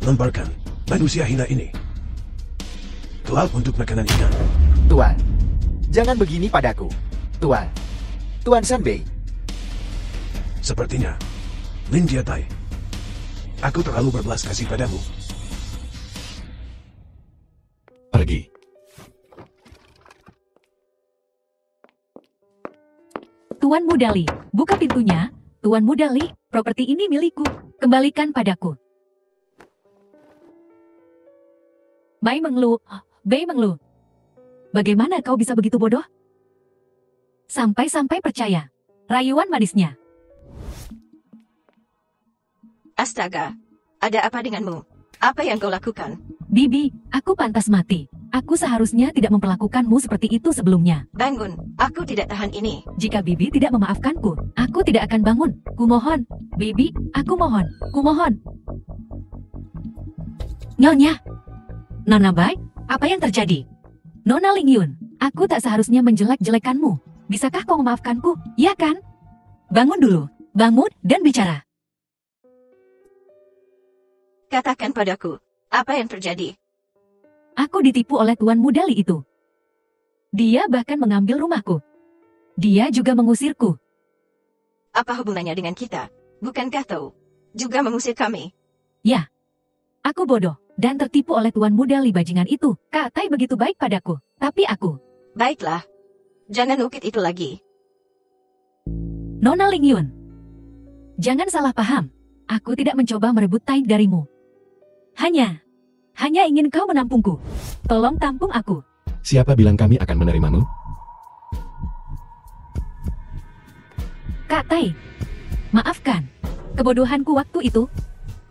lemparkan manusia hina ini ke laut untuk makanan ikan. Tuan, jangan begini padaku. Tuan, Tuan Sanbei. Sepertinya Lin Jiatai, aku terlalu berbelas kasih padamu. Pergi. Tuan Mudali, buka pintunya. Tuan Mudali, properti ini milikku. Kembalikan padaku. Bai Menglu, Bai Menglu. Bagaimana kau bisa begitu bodoh? Sampai-sampai percaya. Rayuan manisnya. Astaga, ada apa denganmu? Apa yang kau lakukan? Bibi, aku pantas mati. Aku seharusnya tidak memperlakukanmu seperti itu sebelumnya. Bangun, aku tidak tahan ini. Jika Bibi tidak memaafkanku, aku tidak akan bangun. Kumohon, Bibi, aku mohon, kumohon. Nyonya, Nona Bai, apa yang terjadi? Nona Lingyun, aku tak seharusnya menjelek-jelekanmu. Bisakah kau memaafkanku? Ya kan? Bangun dulu, bangun dan bicara. Katakan padaku, apa yang terjadi? Aku ditipu oleh Tuan Mudali itu. Dia bahkan mengambil rumahku. Dia juga mengusirku. Apa hubungannya dengan kita? Bukankah kau juga mengusir kami? Ya, aku bodoh dan tertipu oleh Tuan Mudali bajingan itu. Kak Tai begitu baik padaku, tapi aku... Baiklah, jangan ukit itu lagi. Nona Lingyun, jangan salah paham. Aku tidak mencoba merebut Tai darimu. Hanya ingin kau menampungku. Tolong tampung aku. Siapa bilang kami akan menerimamu? Kak Tai, maafkan kebodohanku waktu itu.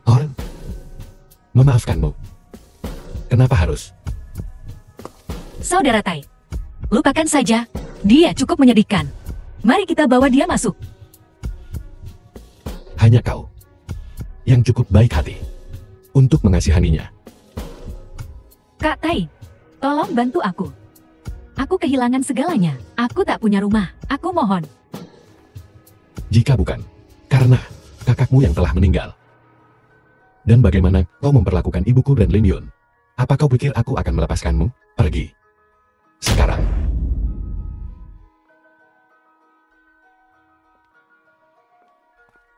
Orang memaafkanmu. Kenapa harus? Saudara Tai, lupakan saja. Dia cukup menyedihkan. Mari kita bawa dia masuk. Hanya kau yang cukup baik hati untuk mengasihaninya. Kak Tai, tolong bantu aku. Aku kehilangan segalanya. Aku tak punya rumah. Aku mohon. Jika bukan karena kakakmu yang telah meninggal. Dan bagaimana kau memperlakukan ibuku dan Lin Yun? Apa kau pikir aku akan melepaskanmu? Pergi. Sekarang.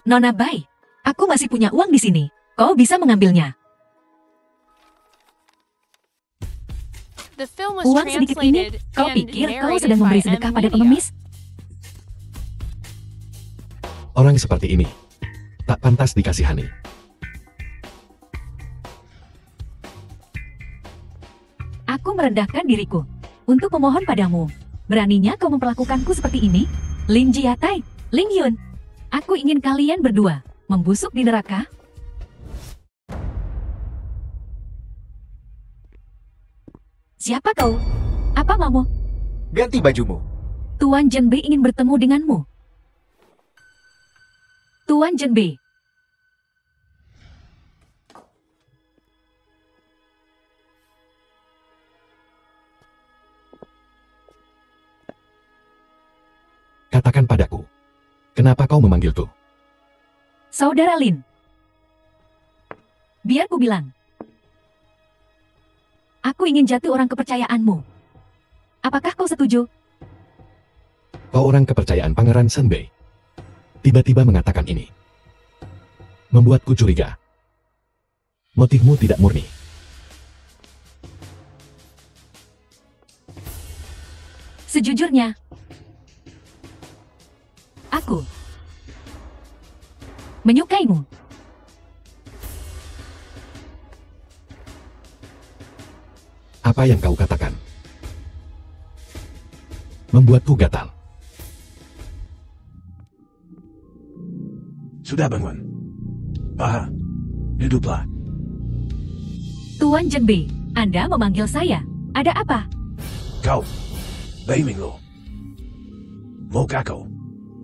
Nona Bai, aku masih punya uang di sini. Kau bisa mengambilnya. The film was Uang sedikit ini, translated kau and pikir kau narrated sedang memberi by sedekah M pada Media. pengemis? Orang seperti ini tak pantas dikasihani. Aku merendahkan diriku untuk memohon padamu. Beraninya kau memperlakukanku seperti ini? Lin Jiatai, Ling Yun, aku ingin kalian berdua membusuk di neraka. Siapa kau? Apa maumu? Ganti bajumu. Tuan Zhenbei ingin bertemu denganmu. Tuan Zhenbei. Katakan padaku, kenapa kau memanggilku? Saudara Lin. Biar ku bilang. Aku ingin jatuh orang kepercayaanmu. Apakah kau setuju? Kau orang kepercayaan Pangeran Senbei. Tiba-tiba mengatakan ini. Membuatku curiga. Motifmu tidak murni. Sejujurnya, aku menyukaimu. Apa yang kau katakan membuatku gatal. Sudah bangun. Paha, duduklah. Tuan Jenbei, Anda memanggil saya. Ada apa? Kau, Bei Minglu. Maukah kau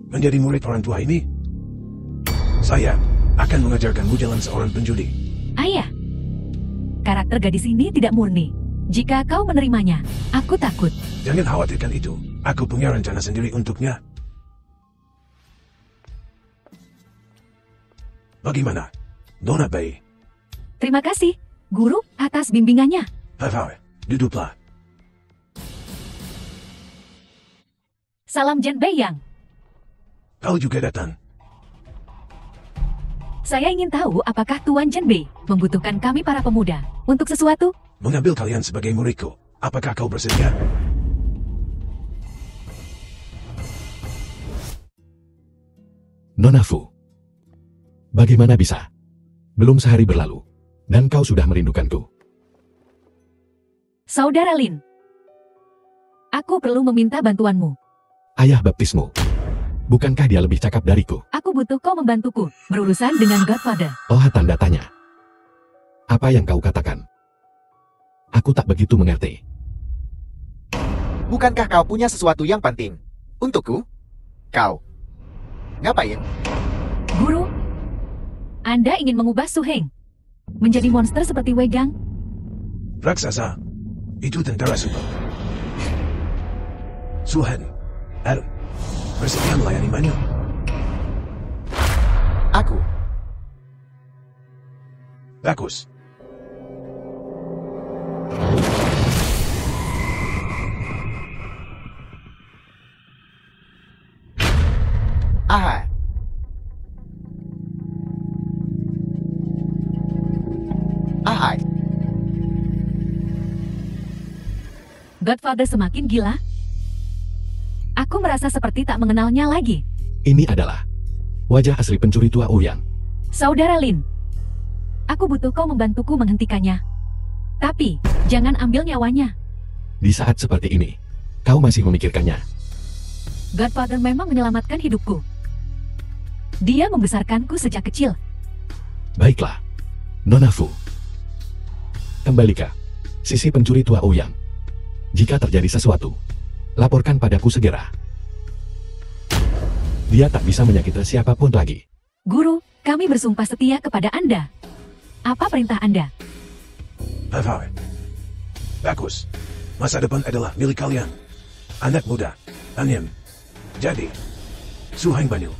menjadi murid orang tua ini? Saya akan mengajarkanmu jalan seorang penjudi. Ayah, karakter gadis ini tidak murni. Jika kau menerimanya, aku takut. Jangan khawatirkan itu. Aku punya rencana sendiri untuknya. Bagaimana, Nona Bei? Terima kasih, Guru, atas bimbingannya. Hai, duduklah. Salam Jenbei Yang. Kau juga datang. Saya ingin tahu apakah Tuan Jenbei membutuhkan kami para pemuda untuk sesuatu? Mengambil kalian sebagai muridku. Apakah kau bersedia? Nona Fu, bagaimana bisa? Belum sehari berlalu, dan kau sudah merindukanku. Saudara Lin, aku perlu meminta bantuanmu. Ayah baptismu. Bukankah dia lebih cakap dariku? Aku butuh kau membantuku berurusan dengan Godfather. Oh, tanda tanya. Apa yang kau katakan? Aku tak begitu mengerti. Bukankah kau punya sesuatu yang penting? Untukku? Kau ngapain? Guru, Anda ingin mengubah Su Heng menjadi monster seperti Wei Gang? Raksasa, itu tentara super. Suhan, Adam, bersedia melayani Manyu. Aku. Bagus. Aha. Ahai. Godfather semakin gila. Aku merasa seperti tak mengenalnya lagi. Ini adalah wajah asli pencuri tua Ouyang. Saudara Lin, aku butuh kau membantuku menghentikannya. Tapi, jangan ambil nyawanya. Di saat seperti ini, kau masih memikirkannya. Godfather memang menyelamatkan hidupku. Dia membesarkanku sejak kecil. Baiklah, Nona Fu. Kembali ke sisi pencuri tua Ouyang. Jika terjadi sesuatu, laporkan padaku segera. Dia tak bisa menyakiti siapapun lagi. Guru, kami bersumpah setia kepada Anda. Apa perintah Anda? Hai. Bagus. Masa depan adalah milik kalian. Anak muda, Anyam. Jadi, Su Heng Banyu.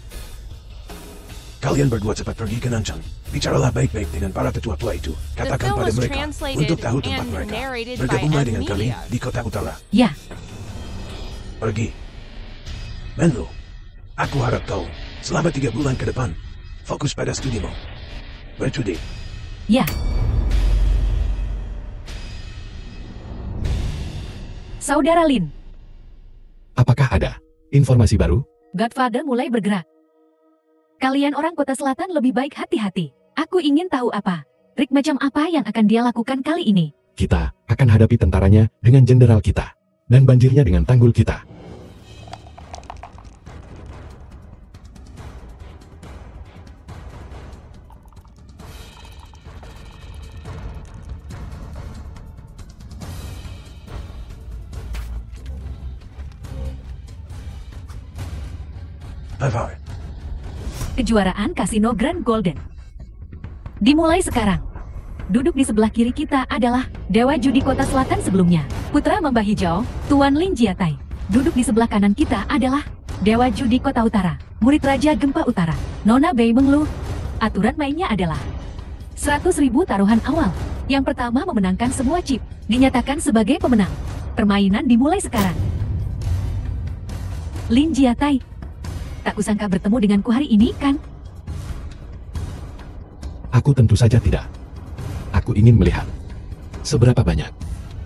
Kalian berdua cepat pergi ke Nanchang. Bicaralah baik-baik dengan para tetua tua itu. Katakan film pada was mereka translated untuk tahu tempat and mereka. narrated by Bergabunglah dengan Ed kami Media. di kota utara. Ya, Pergi. Menlu, aku harap kau selama 3 bulan ke depan fokus pada studimu. Berjudi. ya. Saudara Lin, Apakah ada informasi baru? Godfather mulai bergerak. Kalian orang kota selatan lebih baik hati-hati. Aku ingin tahu apa. Trik macam apa yang akan dia lakukan kali ini. Kita akan hadapi tentaranya dengan jenderal kita. Dan banjirnya dengan tanggul kita. Hai. Kejuaraan Kasino Grand Golden dimulai sekarang. Duduk di sebelah kiri kita adalah Dewa Judi Kota Selatan sebelumnya, Putra Mamba Hijau, Tuan Lin Jiatai. Duduk di sebelah kanan kita adalah Dewa Judi Kota Utara, Murid Raja Gempa Utara, Nona Bei Menglu. Aturan mainnya adalah 100.000 taruhan awal. Yang pertama memenangkan semua chip, dinyatakan sebagai pemenang. Permainan dimulai sekarang. Lin Jiatai, tak kusangka bertemu denganku hari ini, kan? Aku tentu saja tidak. aku ingin melihat seberapa banyak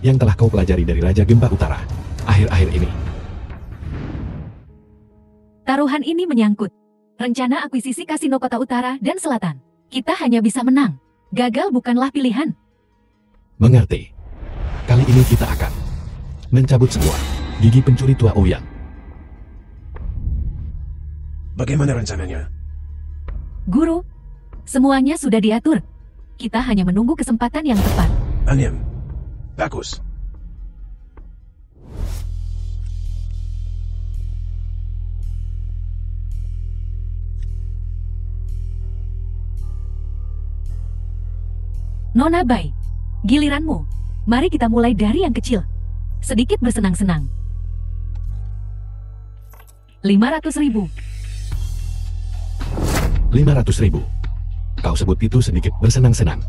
yang telah kau pelajari dari Raja Gempa Utara akhir-akhir ini. Taruhan ini menyangkut rencana akuisisi kasino Kota Utara dan Selatan. Kita hanya bisa menang. Gagal bukanlah pilihan. Mengerti? Kali ini kita akan mencabut semua gigi pencuri tua Ouyang. Bagaimana rencananya? Guru, semuanya sudah diatur. Kita hanya menunggu kesempatan yang tepat. Anyam. Bagus. Nona Bai, giliranmu. Mari kita mulai dari yang kecil. Sedikit bersenang-senang. 500.000. 500.000. Kau sebut itu sedikit bersenang-senang.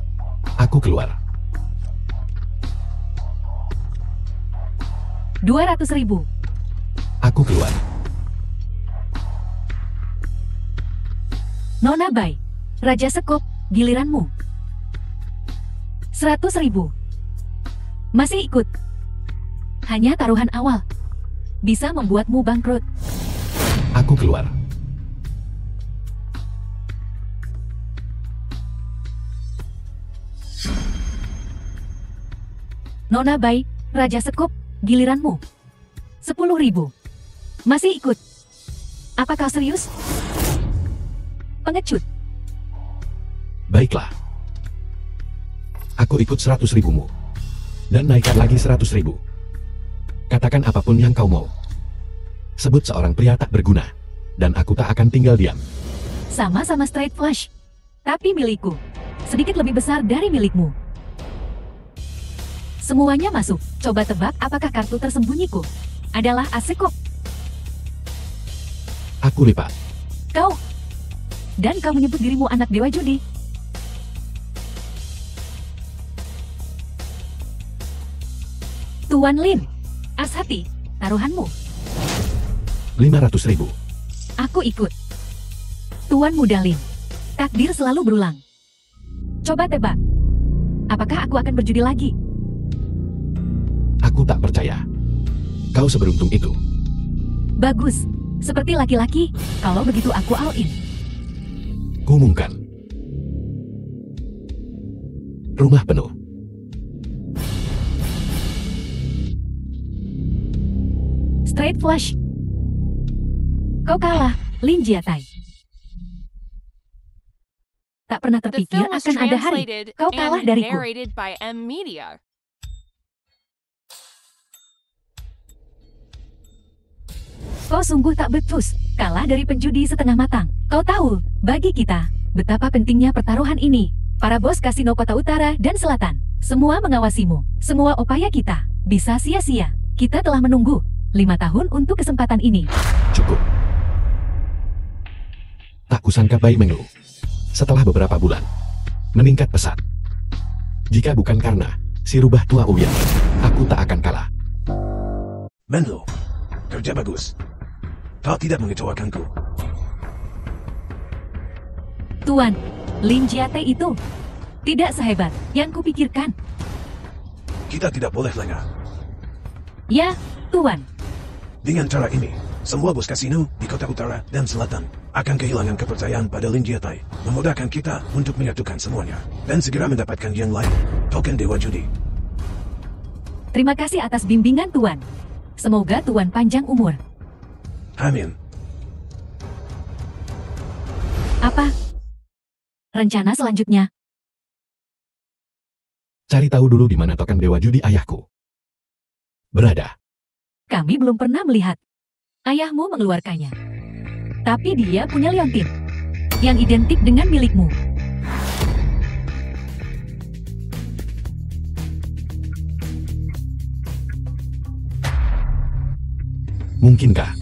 Aku keluar. 200.000. Aku keluar. Nona Bai, Raja Sekop, giliranmu. 100.000. Masih ikut. Hanya taruhan awal. Bisa membuatmu bangkrut. Aku keluar. Nona Bai, Raja Sekop, giliranmu. 10.000. Masih ikut. Apa kau serius? Pengecut. Baiklah. Aku ikut 100.000-mu. Dan naikkan lagi 100.000. Katakan apapun yang kau mau. Sebut seorang pria tak berguna. Dan aku tak akan tinggal diam. Sama-sama straight flush. Tapi milikku. Sedikit lebih besar dari milikmu. Semuanya masuk. Coba tebak apakah kartu tersembunyiku adalah Asekop. Aku lipat. Kau. Dan kau menyebut dirimu anak dewa judi. Tuan Lin, as hati, taruhanmu. 500.000. Aku ikut. Tuan Muda Lin, takdir selalu berulang. Coba tebak. Apakah aku akan berjudi lagi? Aku tak percaya. Kau seberuntung itu. Bagus. Seperti laki-laki, kalau begitu aku all in. Kumungkan. Rumah penuh. Straight flush. Kau kalah, Lin Jiatai. Tak pernah The terpikir film was akan ada hari translated kau kalah and dariku. narrated by M Media. Kau sungguh tak becus, kalah dari penjudi setengah matang. Kau tahu, bagi kita, betapa pentingnya pertaruhan ini. Para bos kasino Kota Utara dan Selatan, semua mengawasimu. Semua upaya kita bisa sia-sia. Kita telah menunggu 5 tahun untuk kesempatan ini. Cukup. Tak kusangka Bai mengeluh. Setelah beberapa bulan, meningkat pesat. Jika bukan karena si rubah tua Ouyang, aku tak akan kalah. Menlo, kerja bagus. Kau tidak mengecewakanku. Tuan, Lin Jiatai itu tidak sehebat yang kupikirkan. Kita tidak boleh lengah. Ya, Tuan. Dengan cara ini, semua bos kasino di Kota Utara dan Selatan akan kehilangan kepercayaan pada Lin Jiatai, memudahkan kita untuk menyatukan semuanya dan segera mendapatkan yang lain, token Dewa Judi. Terima kasih atas bimbingan Tuan. Semoga Tuan panjang umur. Amin. Apa rencana selanjutnya? Cari tahu dulu di mana token Dewa Judi ayahku berada. Kami belum pernah melihat ayahmu mengeluarkannya. Tapi dia punya leontin yang identik dengan milikmu. Mungkinkah